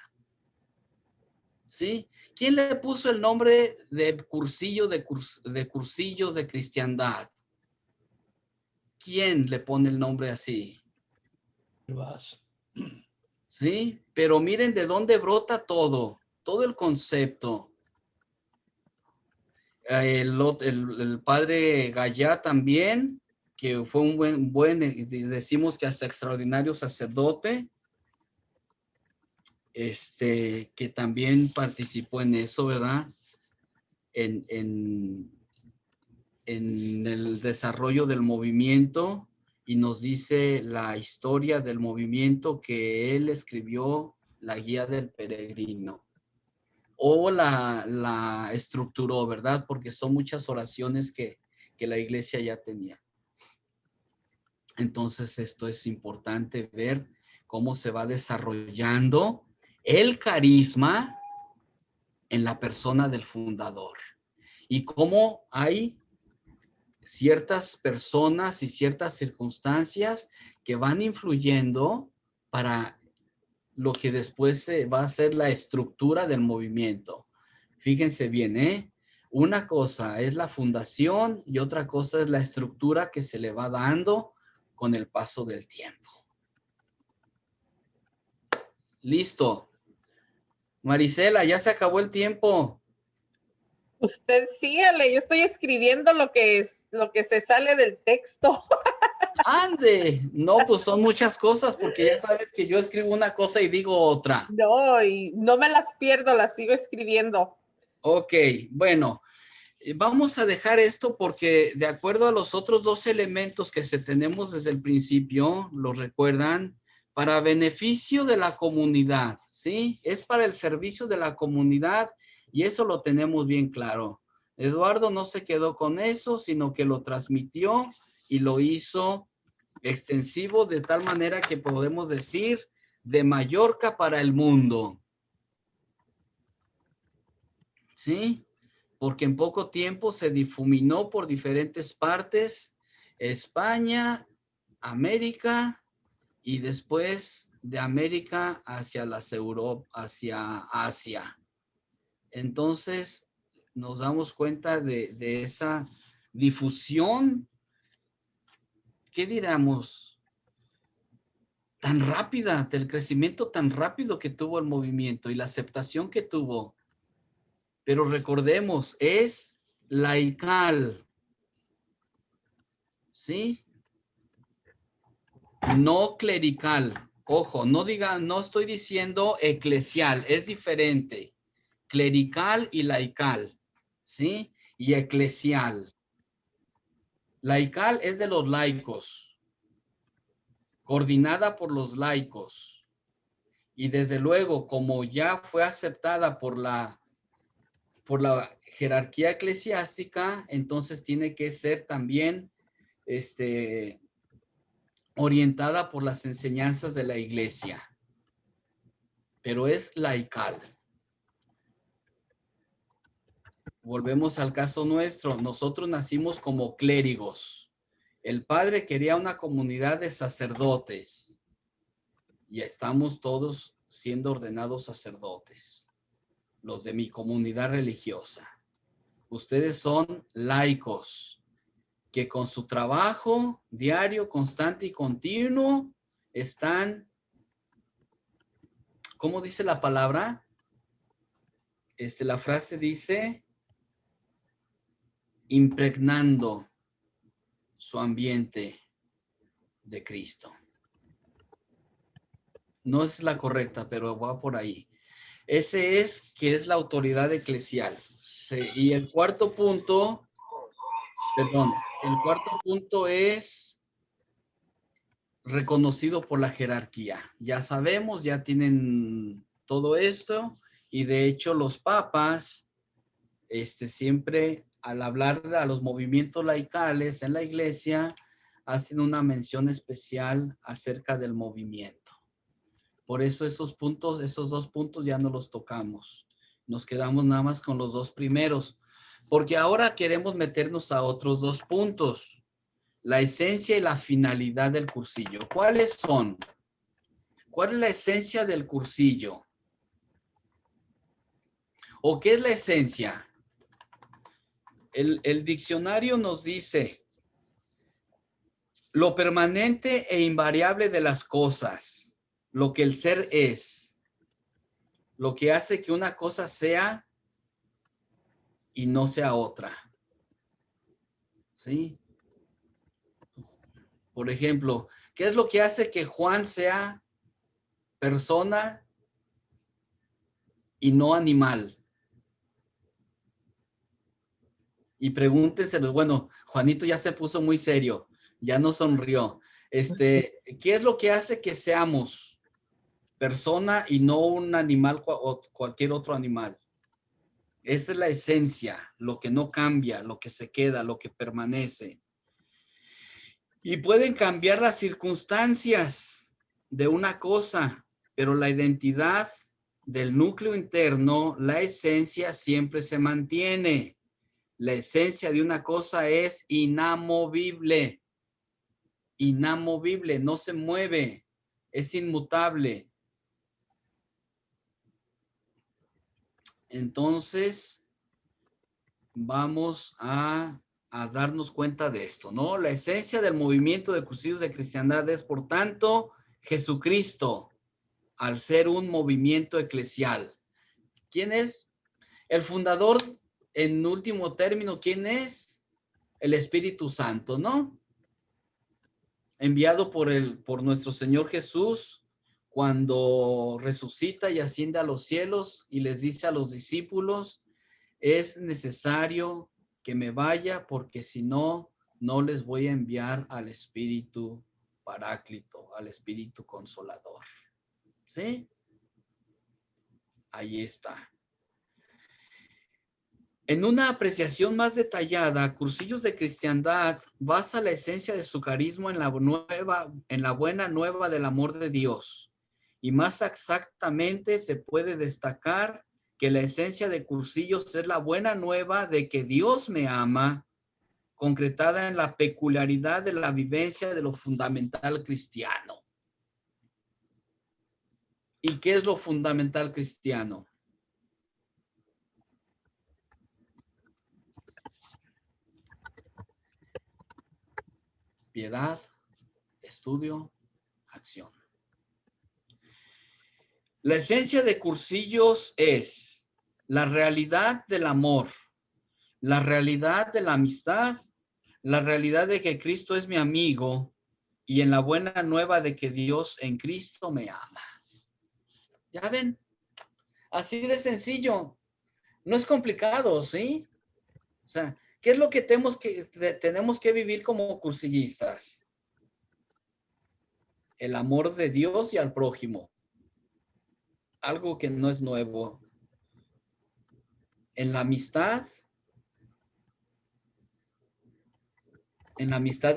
¿Sí? ¿Quién le puso el nombre de cursillo de cursillos de cristiandad? ¿Quién le pone el nombre así? ¿Sí? Pero miren de dónde brota todo el concepto. El padre Gallá también, que fue un buen, decimos que hasta extraordinario sacerdote, que también participó en eso, ¿verdad? En el desarrollo del movimiento, y nos dice la historia del movimiento que él escribió, la Guía del Peregrino. O la estructuró, ¿verdad? Porque son muchas oraciones que la iglesia ya tenía. Entonces, esto es importante ver cómo se va desarrollando el carisma en la persona del fundador. Y cómo hay ciertas personas y ciertas circunstancias que van influyendo para lo que después va a ser la estructura del movimiento. Fíjense bien, ¿eh? Una cosa es la fundación y otra cosa es la estructura que se le va dando con el paso del tiempo. Listo. Marisela, ya se acabó el tiempo. Usted sígale, yo estoy escribiendo lo que se sale del texto. ¡Ande! No, pues son muchas cosas, porque ya sabes que yo escribo una cosa y digo otra. No, y no me las pierdo, las sigo escribiendo. Ok, bueno, vamos a dejar esto porque de acuerdo a los otros dos elementos que tenemos desde el principio, ¿los recuerdan? Para beneficio de la comunidad, ¿sí? Es para el servicio de la comunidad y eso lo tenemos bien claro. Eduardo no se quedó con eso, sino que lo transmitió y lo hizo extensivo de tal manera que podemos decir de Mallorca para el mundo. ¿Sí? Porque en poco tiempo se difuminó por diferentes partes, España, América, y después de América hacia hacia Asia. Entonces, nos damos cuenta de esa difusión, ¿qué diríamos? Tan rápida, del crecimiento tan rápido que tuvo el movimiento y la aceptación que tuvo. Pero recordemos, es laical, ¿sí? No clerical. Ojo, no estoy diciendo eclesial, es diferente. Clerical y laical, ¿sí? Y eclesial. Laical es de los laicos, coordinada por los laicos. Y desde luego, como ya fue aceptada por la por la jerarquía eclesiástica, entonces tiene que ser también orientada por las enseñanzas de la iglesia, pero es laical. Volvemos al caso nuestro. Nosotros nacimos como clérigos. El padre quería una comunidad de sacerdotes y estamos todos siendo ordenados sacerdotes, los de mi comunidad religiosa. Ustedes son laicos que con su trabajo diario, constante y continuo están, ¿cómo dice la palabra? La frase dice, impregnando su ambiente de Cristo. No es la correcta, pero va por ahí. Ese es que es la autoridad eclesial. Y el cuarto punto, es reconocido por la jerarquía. Ya sabemos, ya tienen todo esto, y de hecho los papas siempre al hablar a los movimientos laicales en la iglesia hacen una mención especial acerca del movimiento. Por eso esos dos puntos ya no los tocamos. Nos quedamos nada más con los dos primeros, porque ahora queremos meternos a otros dos puntos. La esencia y la finalidad del cursillo. ¿Cuáles son? ¿Cuál es la esencia del cursillo? ¿O qué es la esencia? El diccionario nos dice lo permanente e invariable de las cosas, lo que el ser es, lo que hace que una cosa sea y no sea otra. ¿Sí? Por ejemplo, ¿qué es lo que hace que Juan sea persona y no animal? Y pregúntenselo, bueno, Juanito ya se puso muy serio, ya no sonrió. ¿Qué es lo que hace que seamos persona y no un animal o cualquier otro animal? Esa es la esencia, lo que no cambia, lo que se queda, lo que permanece. Y pueden cambiar las circunstancias de una cosa, pero la identidad del núcleo interno, la esencia siempre se mantiene. La esencia de una cosa es inamovible. Inamovible, no se mueve, es inmutable. Entonces, vamos a darnos cuenta de esto, ¿no? La esencia del movimiento de cursillos de cristiandad es, por tanto, Jesucristo, al ser un movimiento eclesial. ¿Quién es? El fundador, en último término, ¿quién es? El Espíritu Santo, ¿no? Enviado por nuestro Señor Jesús cuando resucita y asciende a los cielos y les dice a los discípulos, es necesario que me vaya porque si no, no les voy a enviar al Espíritu Paráclito, al Espíritu Consolador. ¿Sí? Ahí está. En una apreciación más detallada, Cursillos de Cristiandad basa la esencia de su carisma en la buena nueva del amor de Dios. Y más exactamente se puede destacar que la esencia de Cursillos es la buena nueva de que Dios me ama, concretada en la peculiaridad de la vivencia de lo fundamental cristiano. ¿Y qué es lo fundamental cristiano? Piedad, estudio, acción. La esencia de Cursillos es la realidad del amor, la realidad de la amistad, la realidad de que Cristo es mi amigo y en la buena nueva de que Dios en Cristo me ama. ¿Ya ven? Así de sencillo. No es complicado, ¿sí? O sea, ¿qué es lo que tenemos que vivir como cursillistas? El amor de Dios y al prójimo. Algo que no es nuevo. en la amistad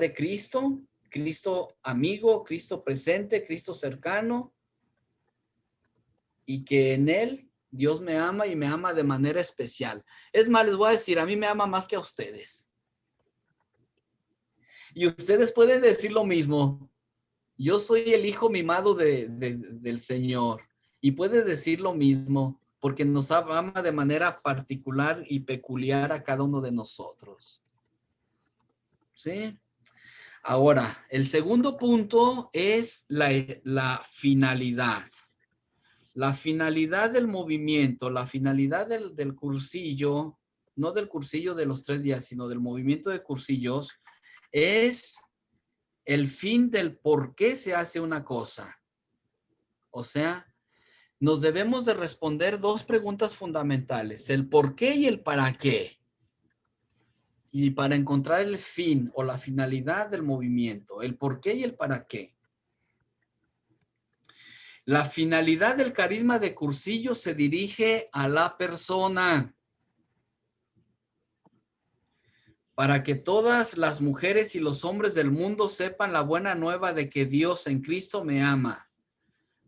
de Cristo, Cristo amigo, Cristo presente, Cristo cercano, y que en Él Dios me ama y me ama de manera especial. Es más, les voy a decir, a mí me ama más que a ustedes. Y ustedes pueden decir lo mismo. Yo soy el hijo mimado del Señor. Y puedes decir lo mismo, porque nos ama de manera particular y peculiar a cada uno de nosotros. ¿Sí? Ahora, el segundo punto es la finalidad. La finalidad del movimiento, la finalidad del cursillo, no del cursillo de los 3 días, sino del movimiento de cursillos, es el fin del por qué se hace una cosa. O sea, nos debemos de responder 2 preguntas fundamentales, el por qué y el para qué. Y para encontrar el fin o la finalidad del movimiento, el por qué y el para qué. La finalidad del carisma de cursillo se dirige a la persona. Para que todas las mujeres y los hombres del mundo sepan la buena nueva de que Dios en Cristo me ama.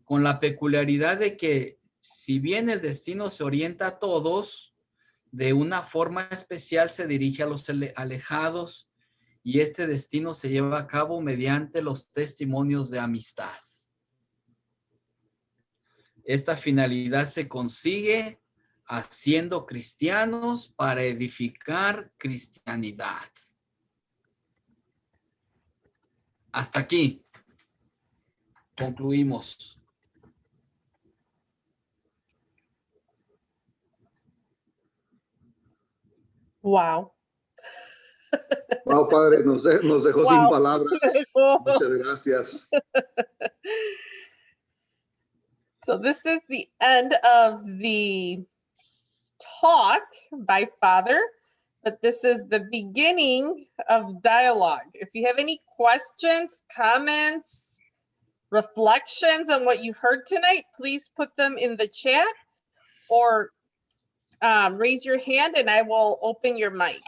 Con la peculiaridad de que, si bien el destino se orienta a todos, de una forma especial se dirige a los alejados, y este destino se lleva a cabo mediante los testimonios de amistad. Esta finalidad se consigue haciendo cristianos para edificar cristianidad. Hasta aquí. Concluimos. Wow. Wow, padre, nos dejó sin Wow. palabras. Muchas gracias. So this is the end of the talk by Father, but this is the beginning of dialogue. If you have any questions, comments, reflections on what you heard tonight, please put them in the chat or raise your hand and I will open your mic.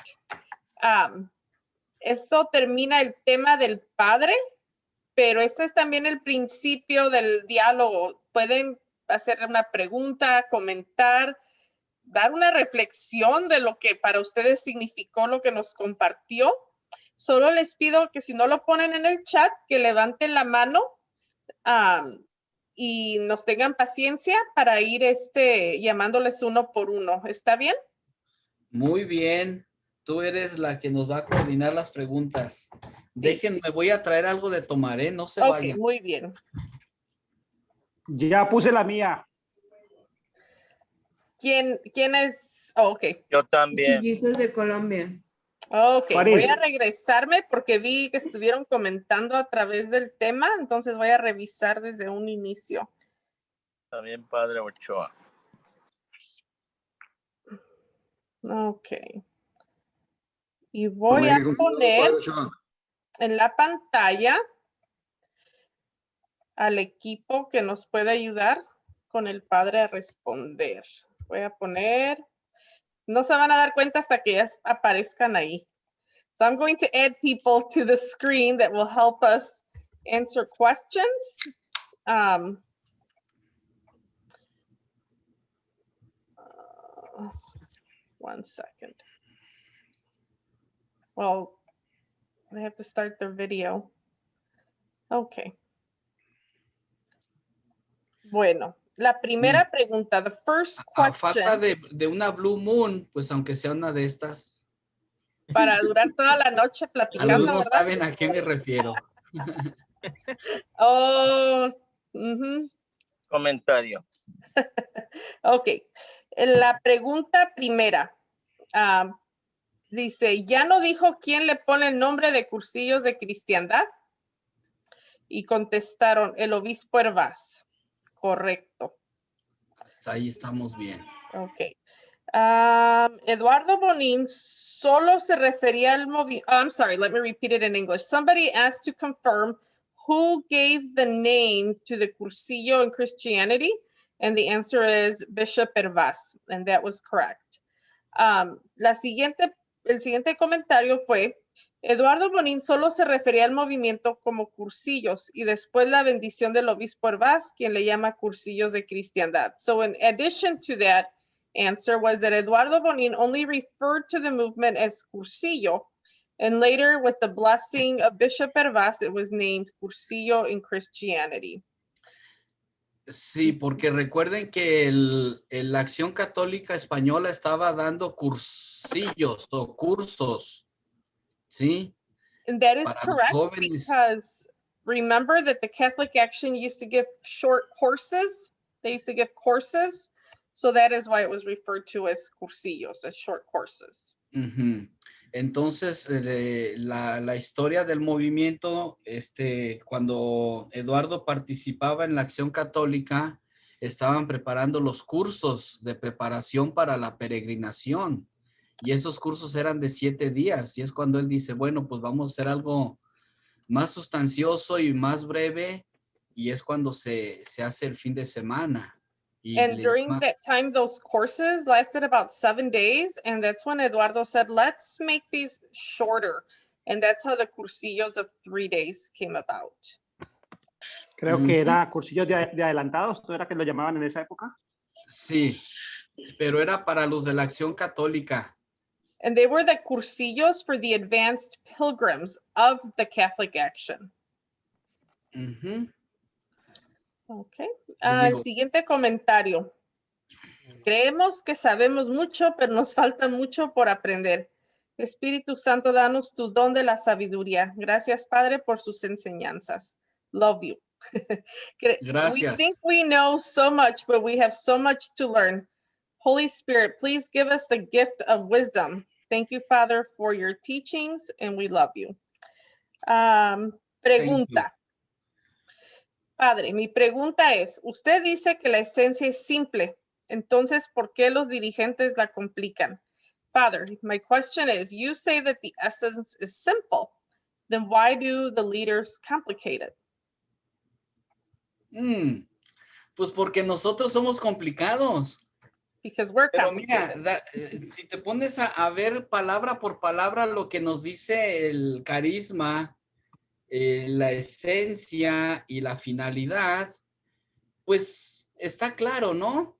Esto termina el tema del Padre, pero este es también el principio del diálogo. Pueden hacer una pregunta, comentar, dar una reflexión de lo que para ustedes significó lo que nos compartió. Solo les pido que si no lo ponen en el chat, que levanten la mano y nos tengan paciencia para ir llamándoles uno por uno. ¿Está bien? Muy bien. Tú eres la que nos va a coordinar las preguntas. Déjenme, voy a traer algo de tomar, ¿eh? No se vayan. Muy bien. Ya puse la mía. ¿Quién es? Oh, ok. Yo también. Mellizos de Colombia. Ok, París. voy a regresarme porque vi que estuvieron comentando a través del tema, entonces voy a revisar desde un inicio. También Padre Ochoa. Ok. Y voy a poner en la pantalla al equipo que nos puede ayudar con el Padre a responder. Voy a poner, no se van a dar cuenta hasta que ya aparezcan ahí. So I'm going to add people to the screen that will help us answer questions. One second. Well, I have to start their video. Okay. Bueno, la primera pregunta, the first A falta question. de una Blue Moon, pues aunque sea una de estas. Para durar toda la noche platicando, Algunos ¿verdad? saben a qué me refiero. Oh, Comentario. ok. La pregunta primera. Dice, ¿ya no dijo quién le pone el nombre de cursillos de cristiandad? Y contestaron, el obispo Hervás. Correcto. Pues ahí estamos bien. Ok. Eduardo Bonín solo se refería al movimiento. I'm sorry, let me repeat it in English. Somebody asked to confirm who gave the name to the cursillo in Christianity, and the answer is Bishop Hervás, and that was correct. El siguiente comentario fue, Eduardo Bonín solo se refería al movimiento como cursillos y después la bendición del obispo Hervás, quien le llama cursillos de cristiandad. So in addition to that answer was that Eduardo Bonín only referred to the movement as cursillo, and later with the blessing of Bishop Hervás, it was named cursillo in Christianity. Sí, porque recuerden que la Acción Católica Española estaba dando cursillos o cursos, ¿sí? And that is Para los correct, jóvenes. because remember that the Catholic Action used to give short courses. They used to give courses. So that is why it was referred to as cursillos, as short courses. Ujú. Entonces, la historia del movimiento, cuando Eduardo participaba en la Acción Católica, estaban preparando los cursos de preparación para la peregrinación. Y esos cursos eran de 7 días. Y es cuando él dice, bueno, pues vamos a hacer algo más sustancioso y más breve. Y es cuando se hace el fin de semana. Y And during that time, those courses lasted about 7 days. And that's when Eduardo said, let's make these shorter. And that's how the cursillos of 3 days came about. Creo que era cursillos de adelantados, ¿no era que lo llamaban en esa época? Sí, pero era para los de la Acción Católica. And they were the cursillos for the advanced pilgrims of the Catholic Action. Okay. El siguiente comentario. Creemos que sabemos mucho, pero nos falta mucho por aprender. Espíritu Santo, danos tu don de la sabiduría. Gracias, Padre, por sus enseñanzas. Love you. Gracias. We think we know so much, but we have so much to learn. Holy Spirit, please give us the gift of wisdom. Thank you, Father, for your teachings, and we love you. Pregunta. Padre, mi pregunta es, usted dice que la esencia es simple, entonces, ¿por qué los dirigentes la complican? Father, my question is, you say that the essence is simple, then why do the leaders complicate it? Pues porque nosotros somos complicados. Because we're Pero complicated. mira, si te pones a ver palabra por palabra lo que nos dice el carisma, la esencia y la finalidad, pues está claro, ¿no?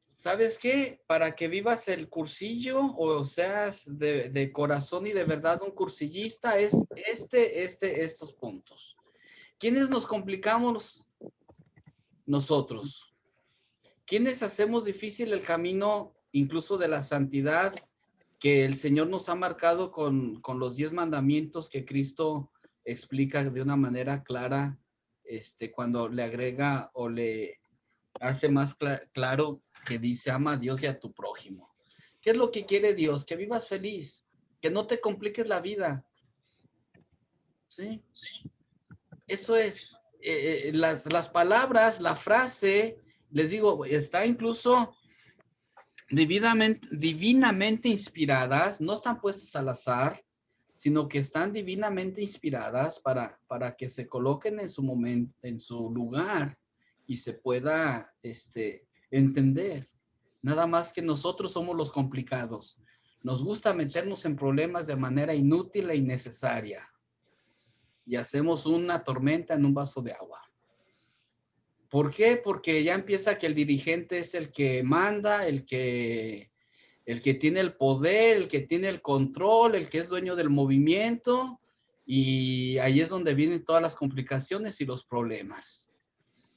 ¿Sabes qué? Para que vivas el cursillo o seas de corazón y de verdad un cursillista es estos puntos. ¿Quiénes nos complicamos? Nosotros. ¿Quiénes hacemos difícil el camino incluso de la santidad que el Señor nos ha marcado con los 10 mandamientos que Cristo explica de una manera clara cuando le agrega o le hace más claro que dice ama a Dios y a tu prójimo? ¿Qué es lo que quiere Dios? Que vivas feliz, que no te compliques la vida. ¿Sí? Eso es. Las palabras, la frase, les digo, está incluso divinamente inspiradas, no están puestas al azar, sino que están divinamente inspiradas para que se coloquen en su momento, en su lugar y se pueda entender. Nada más que nosotros somos los complicados. Nos gusta meternos en problemas de manera inútil e innecesaria. Y hacemos una tormenta en un vaso de agua. ¿Por qué? Porque ya empieza que el dirigente es el que manda, el que tiene el poder, el que tiene el control, el que es dueño del movimiento, y ahí es donde vienen todas las complicaciones y los problemas.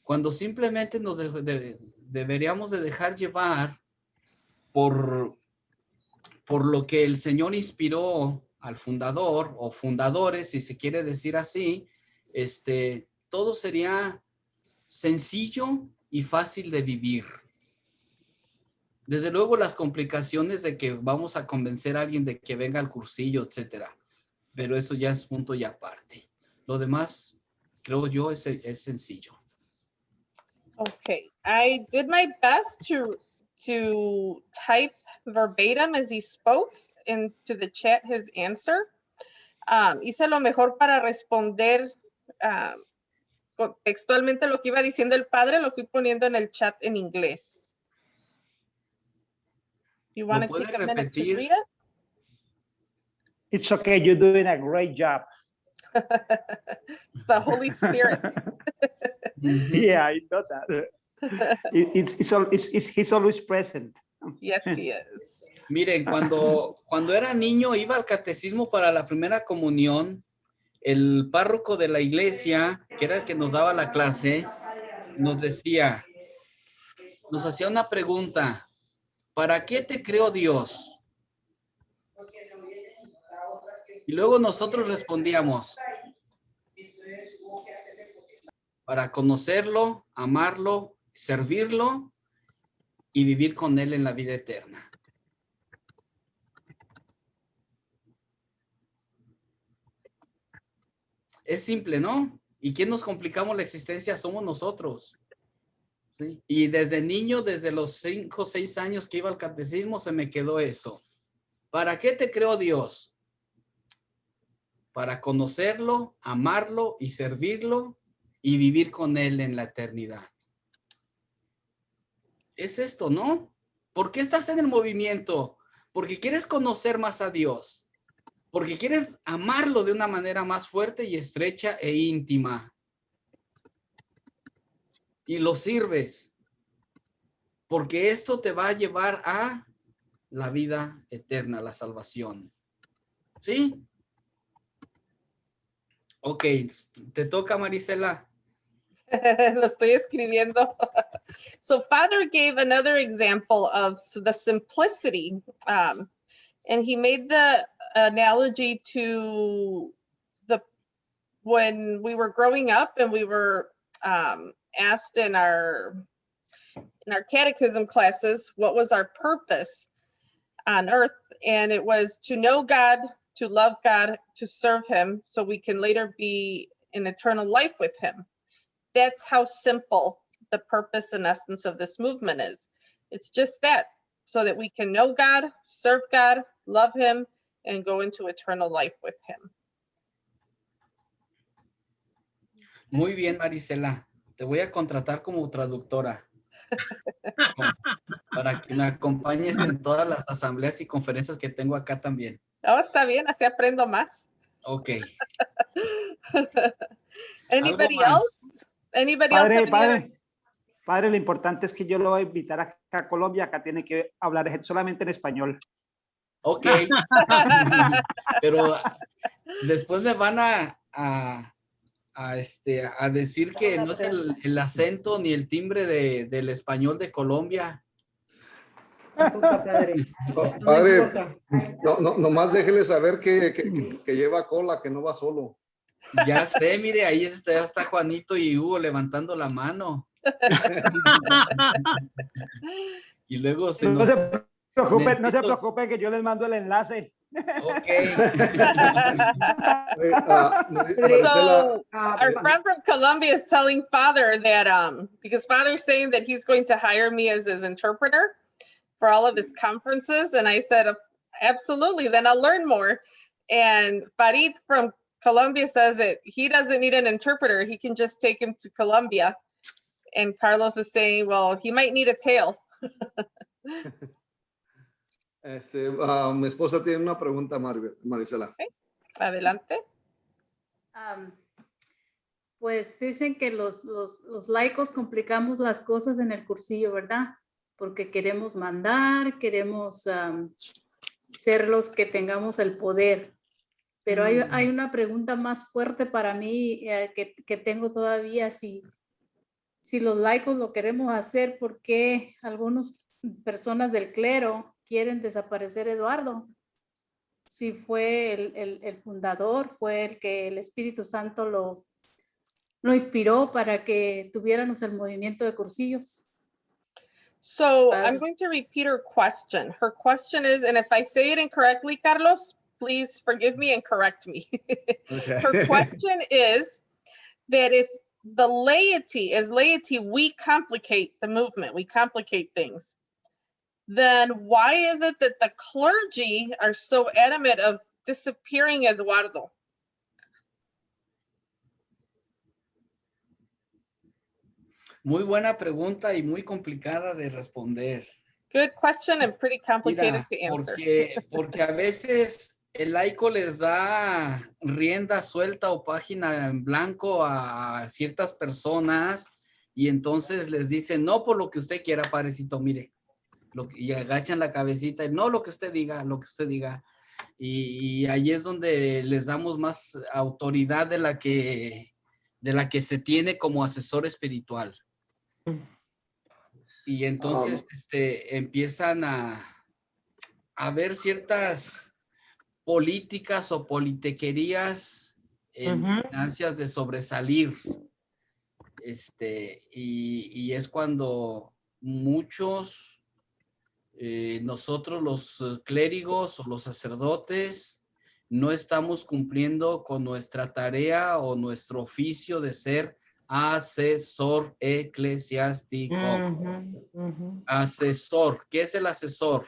Cuando simplemente nos deberíamos de dejar llevar por lo que el Señor inspiró al fundador o fundadores, si se quiere decir así, todo sería sencillo y fácil de vivir. Desde luego las complicaciones de que vamos a convencer a alguien de que venga al cursillo, etcétera, pero eso ya es punto y aparte. Lo demás, creo yo, es sencillo. Okay, I did my best to type verbatim as he spoke into the chat his answer. Hice lo mejor para responder textualmente lo que iba diciendo el padre, lo fui poniendo en el chat en inglés. You want ¿Lo to puede take a minute to repetir? read it? It's okay, you're doing a great job. It's the Holy Spirit. Ujú. Yeah, I know that. He's always present. Yes, he is. Miren, cuando era niño iba al catecismo para la primera comunión, el párroco de la iglesia, que era el que nos daba la clase, nos decía, nos hacía una pregunta, ¿para qué te creó Dios? Y luego nosotros respondíamos, para conocerlo, amarlo, servirlo y vivir con él en la vida eterna. Es simple, ¿no? ¿Y quién nos complicamos la existencia? Somos nosotros. ¿Sí? Y desde niño, desde los 5 o 6 años que iba al catecismo, se me quedó eso. ¿Para qué te creó Dios? Para conocerlo, amarlo y servirlo y vivir con él en la eternidad. Es esto, ¿no? ¿Por qué estás en el movimiento? Porque quieres conocer más a Dios. Porque quieres amarlo de una manera más fuerte y estrecha e íntima. Y lo sirves. Porque esto te va a llevar a la vida eterna, la salvación. ¿Sí? Ok, te toca, Marisela. Lo estoy escribiendo. So Father gave another example of the simplicity, and he made the analogy to when we were growing up and we were asked in our catechism classes, what was our purpose on earth? And it was to know God, to love God, to serve him, so we can later be in eternal life with him. That's how simple the purpose and essence of this movement is. It's just that, so that we can know God, serve God, love him, and go into eternal life with him. Muy bien, Marisela. Te voy a contratar como traductora. Para que me acompañes en todas las asambleas y conferencias que tengo acá también. Oh, está bien, así aprendo más. Ok. Anybody más? else? Anybody else have any other- Padre, lo importante es que yo lo voy a invitar acá a Colombia, acá tiene que hablar solamente en español. Ok. Pero después me van a decir que no es el acento ni el timbre del español de Colombia. No importa, padre. No, No padre, importa. nomás déjele saber que lleva cola, que no va solo. Ya sé, mire, ahí está Juanito y Hugo levantando la mano. Y luego No se preocupe que yo les mando el enlace. Ok. So our friend from Colombia is telling Father that because Father's saying that he's going to hire me as his interpreter for all of his conferences, and I said absolutely, then I'll learn more. And Farid from Colombia says that he doesn't need an interpreter, he can just take him to Colombia. And Carlos is saying, well, he might need a tail. Mi esposa tiene una pregunta, Marisela. Okay. Adelante. Pues dicen que los laicos complicamos las cosas en el cursillo, ¿verdad? Porque queremos mandar, queremos ser los que tengamos el poder. Pero hay una pregunta más fuerte para mí que tengo todavía. Si los laicos lo queremos hacer, ¿por qué algunas personas del clero quieren desaparecer a Eduardo? Si fue el fundador, fue el que el Espíritu Santo lo inspiró para que tuviéramos el movimiento de cursillos. So I'm going to repeat her question. Her question is, and if I say it incorrectly, Carlos, please forgive me and correct me. Okay. Her question is that if the laity, as laity, we complicate the movement, we complicate things, then why is it that the clergy are so adamant of disappearing Eduardo? Muy buena pregunta y muy complicada de responder. Good question and pretty complicated Mira, to answer. porque a veces el laico les da rienda suelta o página en blanco a ciertas personas y entonces les dicen, no por lo que usted quiera, padrecito, mire, y agachan la cabecita y no lo que usted diga, lo que usted diga. Y ahí es donde les damos más autoridad de la que se tiene como asesor espiritual. Y entonces empiezan a ver ciertas políticas o politiquerías en ansias de sobresalir. Y es cuando muchos, nosotros los clérigos o los sacerdotes, no estamos cumpliendo con nuestra tarea o nuestro oficio de ser asesor eclesiástico. Asesor. ¿Qué es el asesor?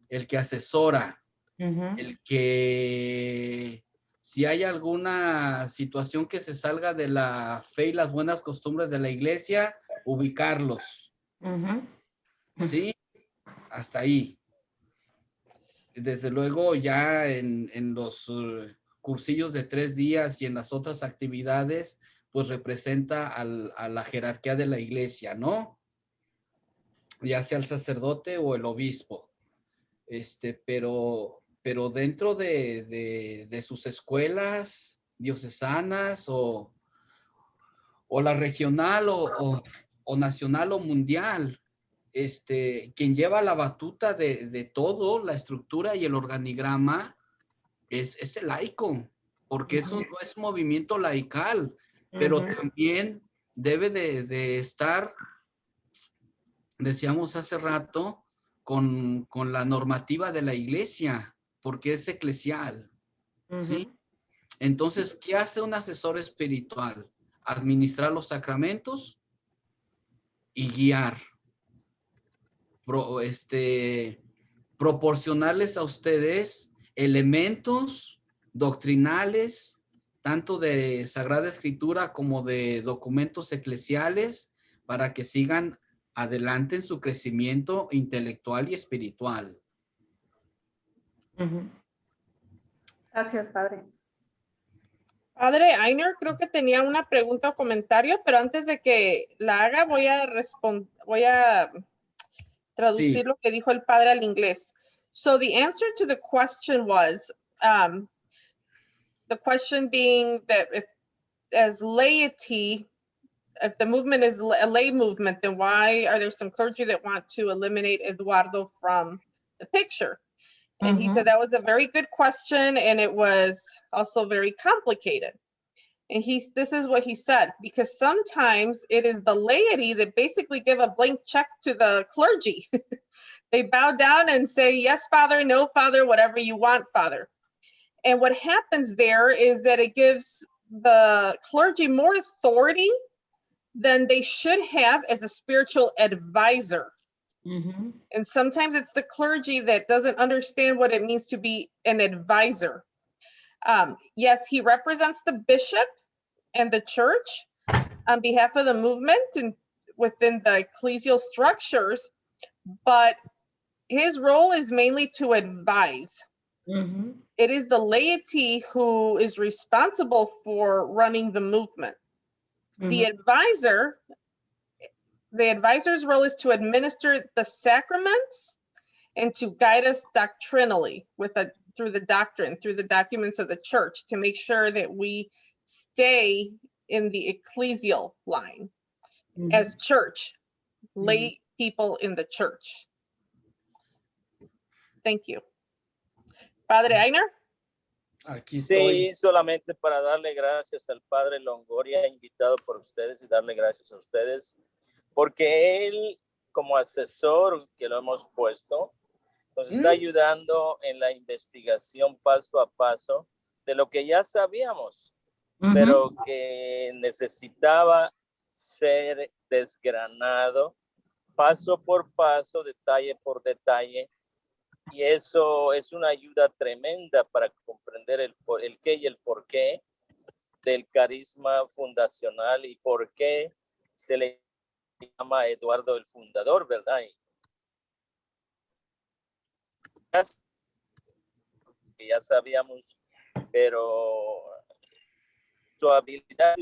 El que asesora. El que, si hay alguna situación que se salga de la fe y las buenas costumbres de la iglesia, ubicarlos. ¿Sí? Hasta ahí. Desde luego ya en los cursillos de 3 días y en las otras actividades, pues representa a la jerarquía de la iglesia, ¿no? Ya sea el sacerdote o el obispo. Pero dentro de sus escuelas diocesanas o la regional o nacional o mundial, quien lleva la batuta de todo, la estructura y el organigrama, es el laico, porque eso no es un movimiento laical, pero también debe de estar, decíamos hace rato, con la normativa de la iglesia, porque es eclesial, ¿sí? Entonces, ¿qué hace un asesor espiritual? Administrar los sacramentos y guiar. Proporcionarles a ustedes elementos doctrinales, tanto de Sagrada Escritura como de documentos eclesiales, para que sigan adelante en su crecimiento intelectual y espiritual. Gracias, padre. Padre Einer, creo que tenía una pregunta o comentario, pero antes de que la haga, voy a traducir Sí. lo que dijo el padre al inglés. So the answer to the question was, the question being that if as laity, if the movement is a lay movement, then why are there some clergy that want to eliminate Eduardo from the picture? And he said that was a very good question, and it was also very complicated. And this is what he said, because sometimes it is the laity that basically give a blank check to the clergy. They bow down and say, yes, Father, no, Father, whatever you want, Father. And what happens there is that it gives the clergy more authority than they should have as a spiritual advisor. And sometimes it's the clergy that doesn't understand what it means to be an advisor. Yes, he represents the bishop and the church on behalf of the movement and within the ecclesial structures, but his role is mainly to advise. It is the laity who is responsible for running the movement. The advisor's role is to administer the sacraments and to guide us doctrinally through the doctrine, through the documents of the church, to make sure that we stay in the ecclesial line as church, lay people in the church. Thank you. Padre Einer? Aquí estoy. Sí, solamente para darle gracias al Padre Longoria, invitado por ustedes, y darle gracias a ustedes, porque él, como asesor que lo hemos puesto, nos está ayudando en la investigación paso a paso de lo que ya sabíamos, pero que necesitaba ser desgranado paso por paso, detalle por detalle. Y eso es una ayuda tremenda para comprender el qué y el por qué del carisma fundacional y por qué se le llama Eduardo el fundador, ¿verdad? que ya sabíamos, pero su habilidad,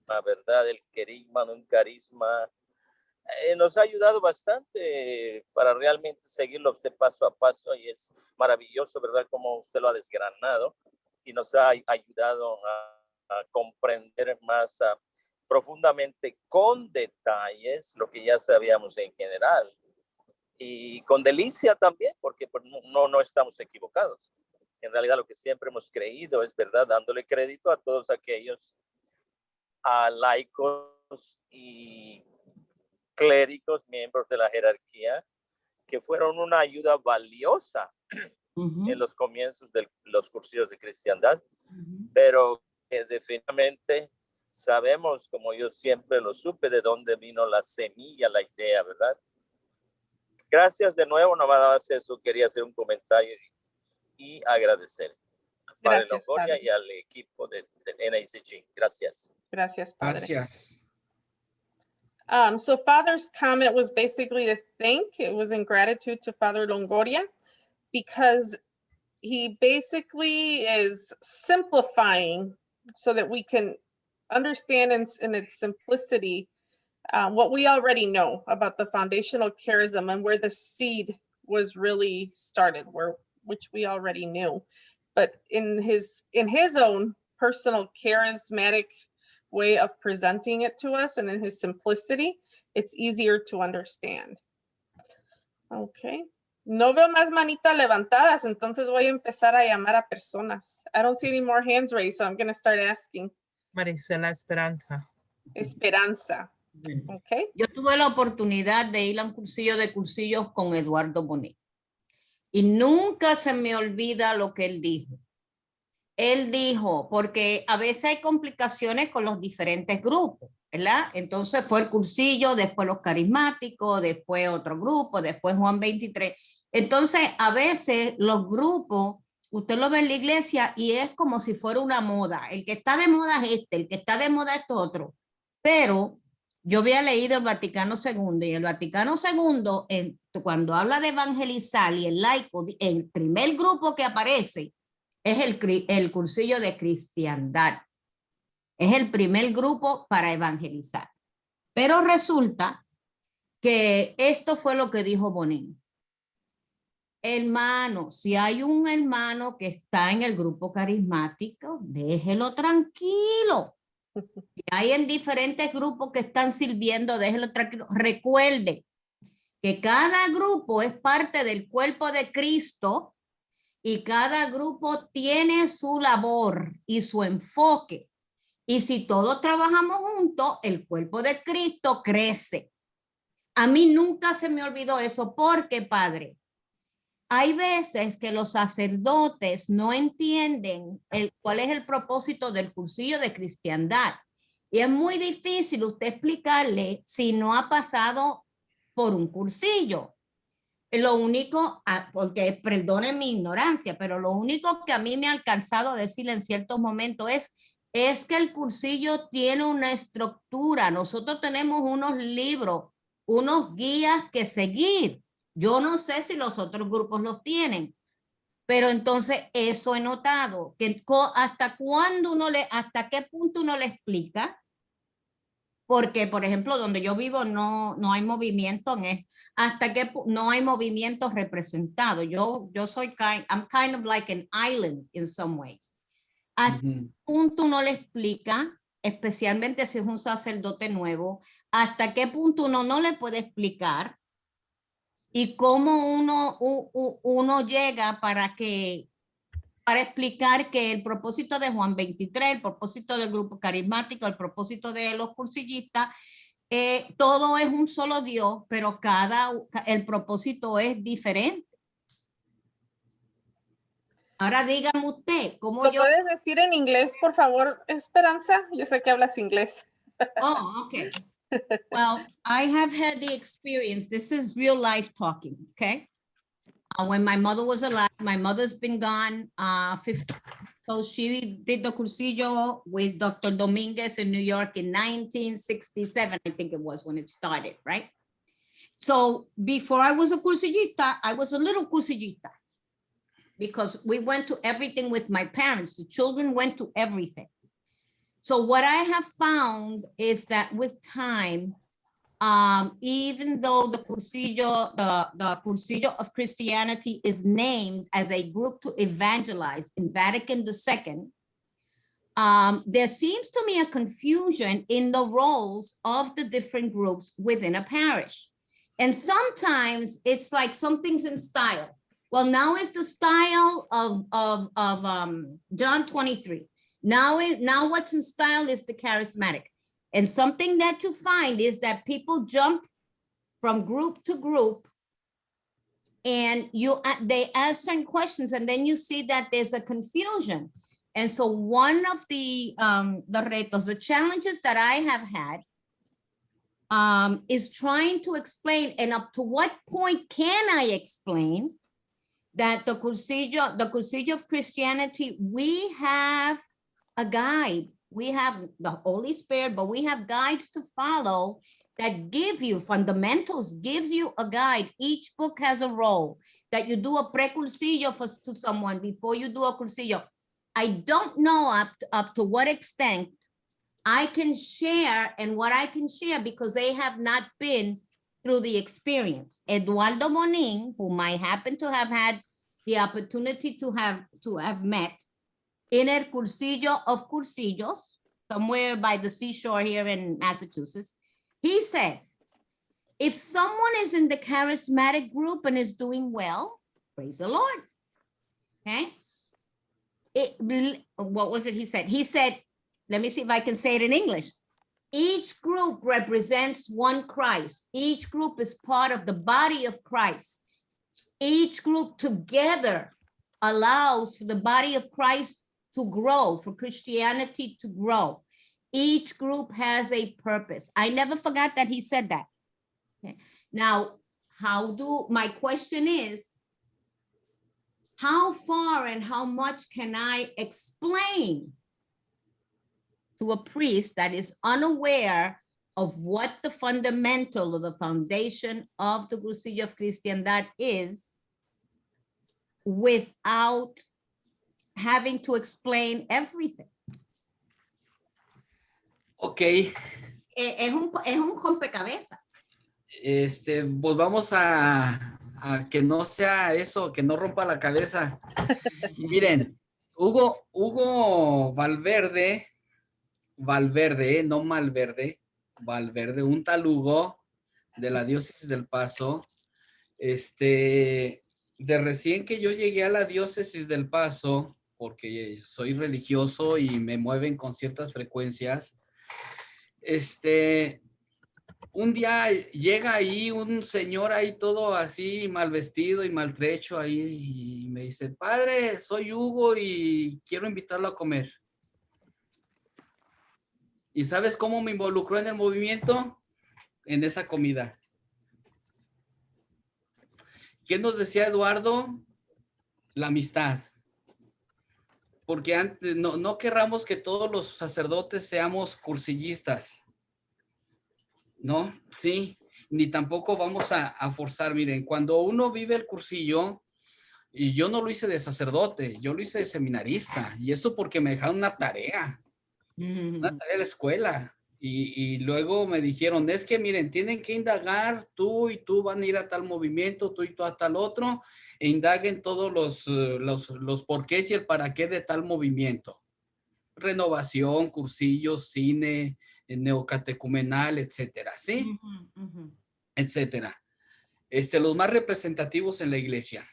la verdad, el querigma, un carisma, nos ha ayudado bastante para realmente seguirlo usted paso a paso, y es maravilloso, ¿verdad?, como usted lo ha desgranado y nos ha ayudado a comprender más profundamente, con detalles, lo que ya sabíamos en general, y con delicia también, porque pues, no estamos equivocados. En realidad lo que siempre hemos creído es verdad, dándole crédito a todos aquellos laicos y clérigos, miembros de la jerarquía, que fueron una ayuda valiosa en los comienzos de los cursillos de cristiandad, pero que definitivamente sabemos, como yo siempre lo supe, de dónde vino la semilla, la idea, ¿verdad? Gracias de nuevo, nada más eso, quería hacer un comentario y agradecer al Padre Gracias, Longoria Padre. y al equipo del NACG. Gracias. Gracias, Padre. Gracias. So Father's comment was basically to thank. It was in gratitude to Father Longoria, because he basically is simplifying so that we can understand in its simplicity what we already know about the foundational charism and where the seed was really started, which we already knew. But in his own personal charismatic way of presenting it to us, and in his simplicity, it's easier to understand. Okay. No veo más manitas levantadas, entonces voy a empezar a llamar a personas. I don't see any more hands raised, so I'm going to start asking. Marisela Esperanza. Esperanza. Okay. Yo tuve la oportunidad de ir a un cursillo de cursillos con Eduardo Bonet. Y nunca se me olvida lo que él dijo. Él dijo, porque a veces hay complicaciones con los diferentes grupos, ¿verdad? Entonces fue el cursillo, después los carismáticos, después otro grupo, después Juan 23. Entonces, a veces los grupos, usted lo ve en la iglesia y es como si fuera una moda. El que está de moda es este, el que está de moda es otro. Pero yo había leído el Vaticano II, y el Vaticano II, cuando habla de evangelizar y el laico, el primer grupo que aparece es el cursillo de cristiandad. Es el primer grupo para evangelizar. Pero resulta que esto fue lo que dijo Bonin. Hermano, si hay un hermano que está en el grupo carismático, déjelo tranquilo. Si hay en diferentes grupos que están sirviendo, déjelo tranquilo. Recuerde que cada grupo es parte del cuerpo de Cristo y cada grupo tiene su labor y su enfoque. Y si todos trabajamos juntos, el cuerpo de Cristo crece. A mí nunca se me olvidó eso porque, Padre, hay veces que los sacerdotes no entienden cuál es el propósito del cursillo de cristiandad. Y es muy difícil usted explicarle si no ha pasado por un cursillo. Lo único, porque perdonen mi ignorancia, pero lo único que a mí me ha alcanzado a decir en ciertos momentos es que el cursillo tiene una estructura. Nosotros tenemos unos libros, unos guías que seguir. Yo no sé si los otros grupos los tienen, pero entonces eso he notado, que hasta qué punto uno le explica, porque por ejemplo donde yo vivo no hay movimiento no hay movimiento representado. Yo soy I'm kind of like an island in some ways. ¿A qué punto uno le explica, especialmente si es un sacerdote nuevo, hasta qué punto uno no le puede explicar y cómo uno llega para explicar que el propósito de Juan 23, el propósito del grupo carismático, el propósito de los cursillistas, todo es un solo Dios, pero el propósito es diferente. Ahora dígame usted, ¿cómo ¿Lo puedes decir en inglés, por favor, Esperanza? Yo sé que hablas inglés. Oh, okay. Well, I have had the experience. This is real life talking, okay? When my mother was alive, my mother's been gone 50. So she did the cursillo with Dr. Dominguez in New York in 1967, I think it was when it started, right? So before I was a cursillista, I was a little cursillista because we went to everything with my parents. The children went to everything. So what I have found is that with time, even though the Cursillo, the Cursillo of Christianity is named as a group to evangelize in Vatican II, there seems to me a confusion in the roles of the different groups within a parish. And sometimes it's like something's in style. Well, now it's the style of John 23. Now what's in style is the charismatic. And something that you find is that people jump from group to group and they ask certain questions, and then you see that there's a confusion. And so one of the retos, the challenges that I have had is trying to explain, and up to what point can I explain that the Cursillo of Christianity, we have a guide. We have the Holy Spirit, but we have guides to follow that give you fundamentals, gives you a guide. Each book has a role that you do a pre-cursillo to someone before you do a cursillo. I don't know up to what extent I can share and what I can share because they have not been through the experience. Eduardo Bonin, whom I happen to have had the opportunity to have met in El Cursillo of Cursillos, somewhere by the seashore here in Massachusetts, he said, if someone is in the charismatic group and is doing well, praise the Lord, okay? What was it he said? He said, let me see if I can say it in English. Each group represents one Christ. Each group is part of the body of Christ. Each group together allows for the body of Christ to grow, for Christianity to grow. Each group has a purpose. I never forgot that he said that. Okay. Now, my question is, how far and how much can I explain to a priest that is unaware of what the fundamental or the foundation of the Cursillo of Christiandad is without having to explain everything? Ok. Es un rompecabezas. Pues vamos a que no sea eso, que no rompa la cabeza. Miren, Hugo Valverde, no Malverde, Valverde, un tal Hugo de la diócesis del Paso, de recién que yo llegué a la diócesis del Paso, porque soy religioso y me mueven con ciertas frecuencias, un día llega ahí un señor ahí todo así mal vestido y maltrecho ahí y me dice, padre, soy Hugo y quiero invitarlo a comer. ¿Y sabes cómo me involucró en el movimiento? En esa comida. ¿Qué nos decía Eduardo? La amistad. Porque antes, no querramos que todos los sacerdotes seamos cursillistas. ¿No? Sí, ni tampoco vamos a forzar. Miren, cuando uno vive el cursillo, y yo no lo hice de sacerdote, yo lo hice de seminarista, y eso porque me dejaron una tarea de la escuela, y luego me dijeron, es que miren, tienen que indagar, tú y tú van a ir a tal movimiento, tú y tú a tal otro, e indaguen todos los porqués y el para qué de tal movimiento. Renovación, cursillos, cine, neocatecumenal, etcétera, ¿sí? Etcétera. Los más representativos en la iglesia.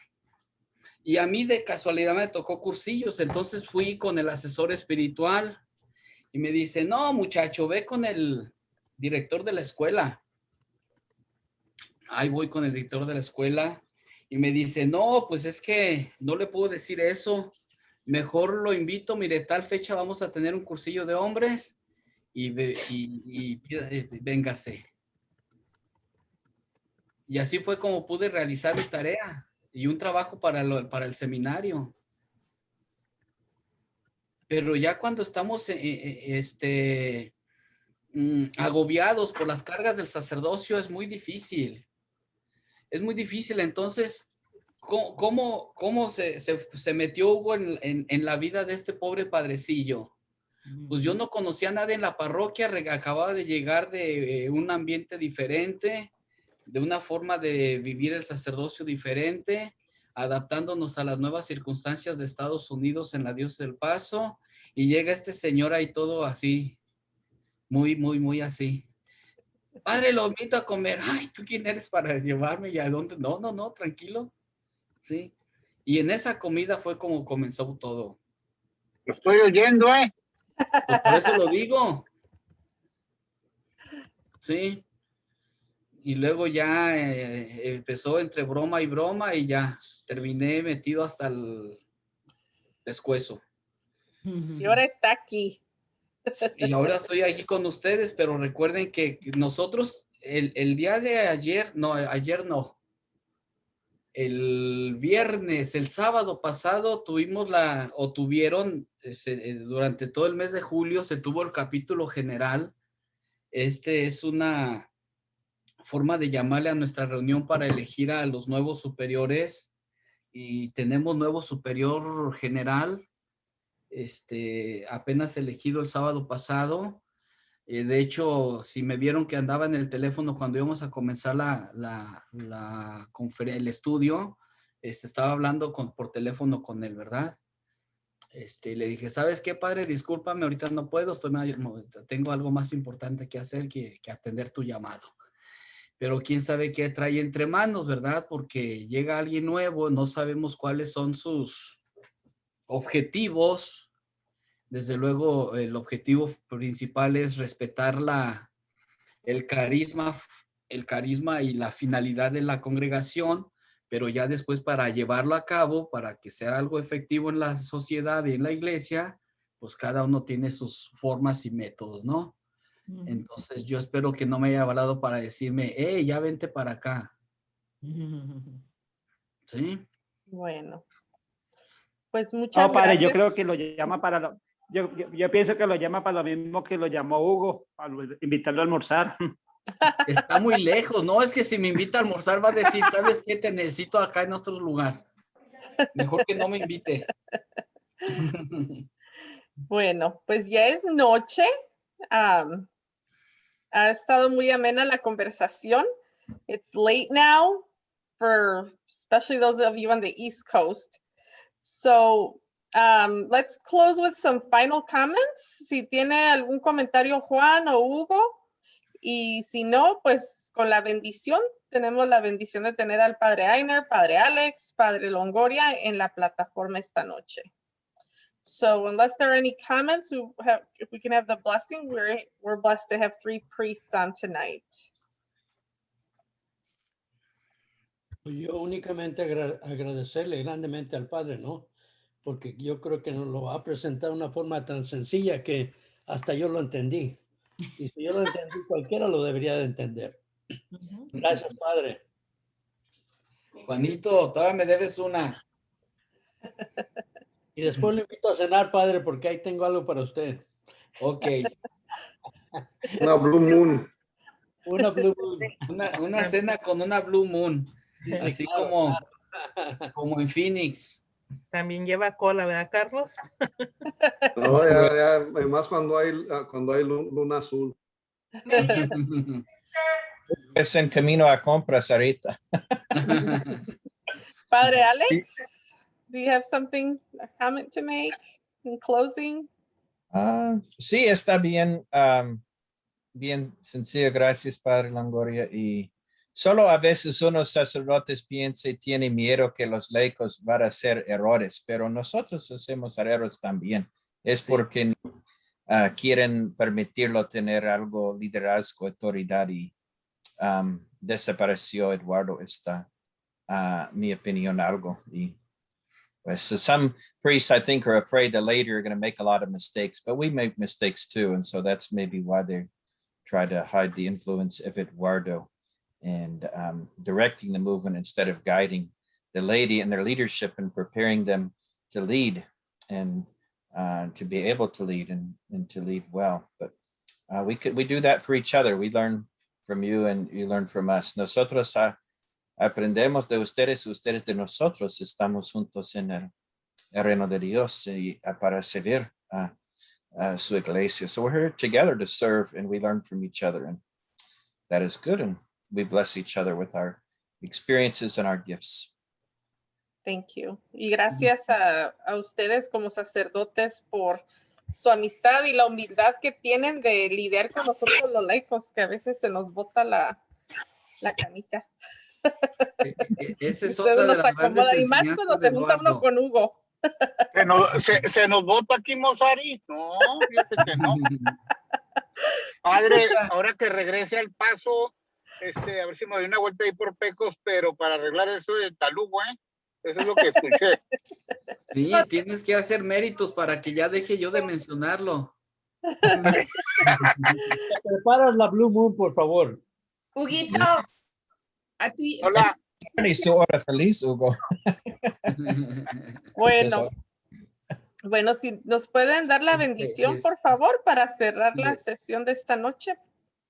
Y a mí de casualidad me tocó cursillos, entonces fui con el asesor espiritual y me dice, no, muchacho, ve con el director de la escuela. Ahí voy con el director de la escuela y me dice, no, pues es que no le puedo decir eso. Mejor lo invito, mire, tal fecha vamos a tener un cursillo de hombres y véngase. Y así fue como pude realizar mi tarea y un trabajo para el seminario. Pero ya cuando estamos agobiados por las cargas del sacerdocio es muy difícil. es muy difícil. Entonces, ¿cómo se metió Hugo en la vida de este pobre padrecillo? Pues yo no conocía a nadie en la parroquia, acababa de llegar de un ambiente diferente, de una forma de vivir el sacerdocio diferente, adaptándonos a las nuevas circunstancias de Estados Unidos en la Diócesis del Paso, y llega este señor ahí todo así, muy así. Padre, lo invito a comer. Ay, ¿tú quién eres para llevarme y a dónde? No, tranquilo. Sí. Y en esa comida fue como comenzó todo. Lo estoy oyendo, Pues por eso lo digo. Sí. Y luego ya empezó entre broma y broma y ya terminé metido hasta el pescuezo. Y ahora está aquí. Y ahora estoy aquí con ustedes, pero recuerden que nosotros el día de ayer no, el viernes, el sábado pasado tuvimos durante todo el mes de julio se tuvo el capítulo general. Este es una forma de llamarle a nuestra reunión para elegir a los nuevos superiores, y tenemos nuevo superior general, apenas elegido el sábado pasado. De hecho, si me vieron que andaba en el teléfono cuando íbamos a comenzar el estudio, estaba hablando por teléfono con él, ¿verdad? Le dije, ¿sabes qué, padre? Discúlpame, ahorita no puedo, tengo algo más importante que hacer que atender tu llamado. Pero quién sabe qué trae entre manos, ¿verdad? Porque llega alguien nuevo, no sabemos cuáles son sus objetivos. Desde luego, el objetivo principal es respetar el carisma y la finalidad de la congregación, pero ya después para llevarlo a cabo, para que sea algo efectivo en la sociedad y en la iglesia, pues cada uno tiene sus formas y métodos, ¿no? Entonces yo espero que no me haya hablado para decirme, ya vente para acá. ¿Sí? Bueno. Pues muchas padre, gracias. yo creo que lo llama para yo pienso que lo llama para lo mismo que lo llamó Hugo, para invitarlo a almorzar. Está muy lejos, ¿no? Es que si me invita a almorzar va a decir, ¿sabes qué? Te necesito acá en otro lugar. Mejor que no me invite. Bueno, pues ya es noche. Ha estado muy amena la conversación. It's late now for especially those of you on the East Coast. So let's close with some final comments. Si tiene algún comentario Juan o Hugo, y si no, pues con la bendición, tenemos la bendición de tener al Padre Einer, Padre Alex, Padre Longoria en la plataforma esta noche. So unless there are any comments, if we can have the blessing, we're blessed to have 3 priests on tonight. Yo únicamente agradecerle grandemente al Padre, ¿no? Porque yo creo que nos lo ha presentado de una forma tan sencilla que hasta yo lo entendí. Y si yo lo entendí, cualquiera lo debería de entender. Gracias, Padre. Juanito, todavía me debes una. Y después lo invito a cenar, Padre, porque ahí tengo algo para usted. Ok. Una Blue Moon. Una Blue Moon. Una cena con una Blue Moon. Sí, sí, así claro, como en Phoenix. También lleva cola, ¿verdad, Carlos? No, ya, más cuando hay luna azul. Es en camino a compras ahorita. Padre Alex, do you have something, a comment to make in closing? Sí, está bien, bien sencillo. Gracias, Padre Longoria. Y solo a veces unos sacerdotes piensan y tienen miedo que los laicos van a hacer errores, pero nosotros hacemos errores también. Es porque quieren permitirlo tener algo, liderazgo, autoridad, y desapareció Eduardo. Está, mi opinión, algo. Y pues, so some priests, I think, are afraid that later you're going to make a lot of mistakes, but we make mistakes too. And so that's maybe why they try to hide the influence of Eduardo and directing the movement instead of guiding the laity and their leadership and preparing them to lead and to be able to lead and to lead well. But we do that for each other. We learn from you and you learn from us. Nosotros aprendemos de ustedes, ustedes de nosotros. Estamos juntos en el reino de Dios y para servir a su iglesia. So we're here together to serve, and we learn from each other, and that is good. And we bless each other with our experiences and our gifts. Thank you. Y gracias a ustedes como sacerdotes por su amistad y la humildad que tienen de lidiar con nosotros los laicos, que a veces se nos bota la canica. Esa es Ustedes otra de nos las grandes acomodan, y más cuando enseñanzas se de junta uno Eduardo. con Hugo. Se nos vota aquí, Mozari. No, fíjate que no. Padre, ahora que regrese al Paso, a ver si me doy una vuelta ahí por Pecos, pero para arreglar eso de talugo, eso es lo que escuché. Sí, tienes que hacer méritos para que ya deje yo de mencionarlo. Preparas la Blue Moon, por favor. Huguito, a ti. Hola. Y su hora feliz, Hugo. Bueno, si nos pueden dar la bendición, por favor, para cerrar la sesión de esta noche.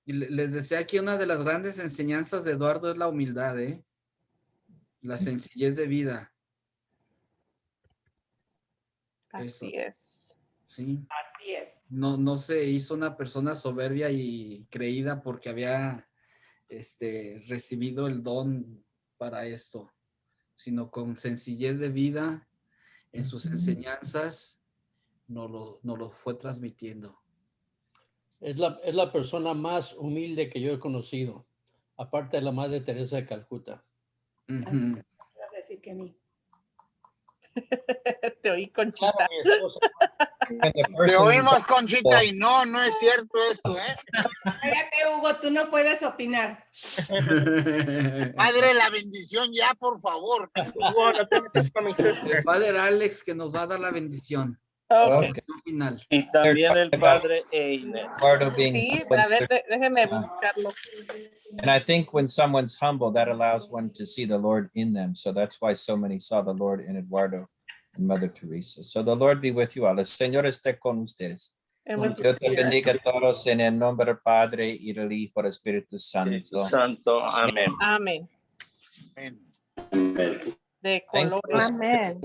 Y les decía que una de las grandes enseñanzas de Eduardo es la humildad, la sencillez de vida. Así es. Sí. Así es. No se hizo una persona soberbia y creída porque había recibido el don para esto, sino con sencillez de vida en sus enseñanzas nos lo fue transmitiendo. Es la persona más humilde que yo he conocido, aparte de la Madre Teresa de Calcuta. Vas a decir que a mí. Te oí, Conchita. Te oímos, Conchita, y no es cierto esto, Cállate, Hugo, tú no puedes opinar. Padre, la bendición ya, por favor. Hugo, no te metas con mi El padre Alex que nos va a dar la bendición. Okay. Final. Y también el padre Einer. Sí, a ver, déjeme buscarlo. And I think when someone's humble, that allows one to see the Lord in them. So that's why so many saw the Lord in Eduardo and Mother Teresa. So the Lord be with you all. El Señor esté con ustedes. Dios te bendiga a todos en el nombre del Padre y del Hijo y del Espíritu Santo. Santo, amén. Amén. Amén. De colores. Amén.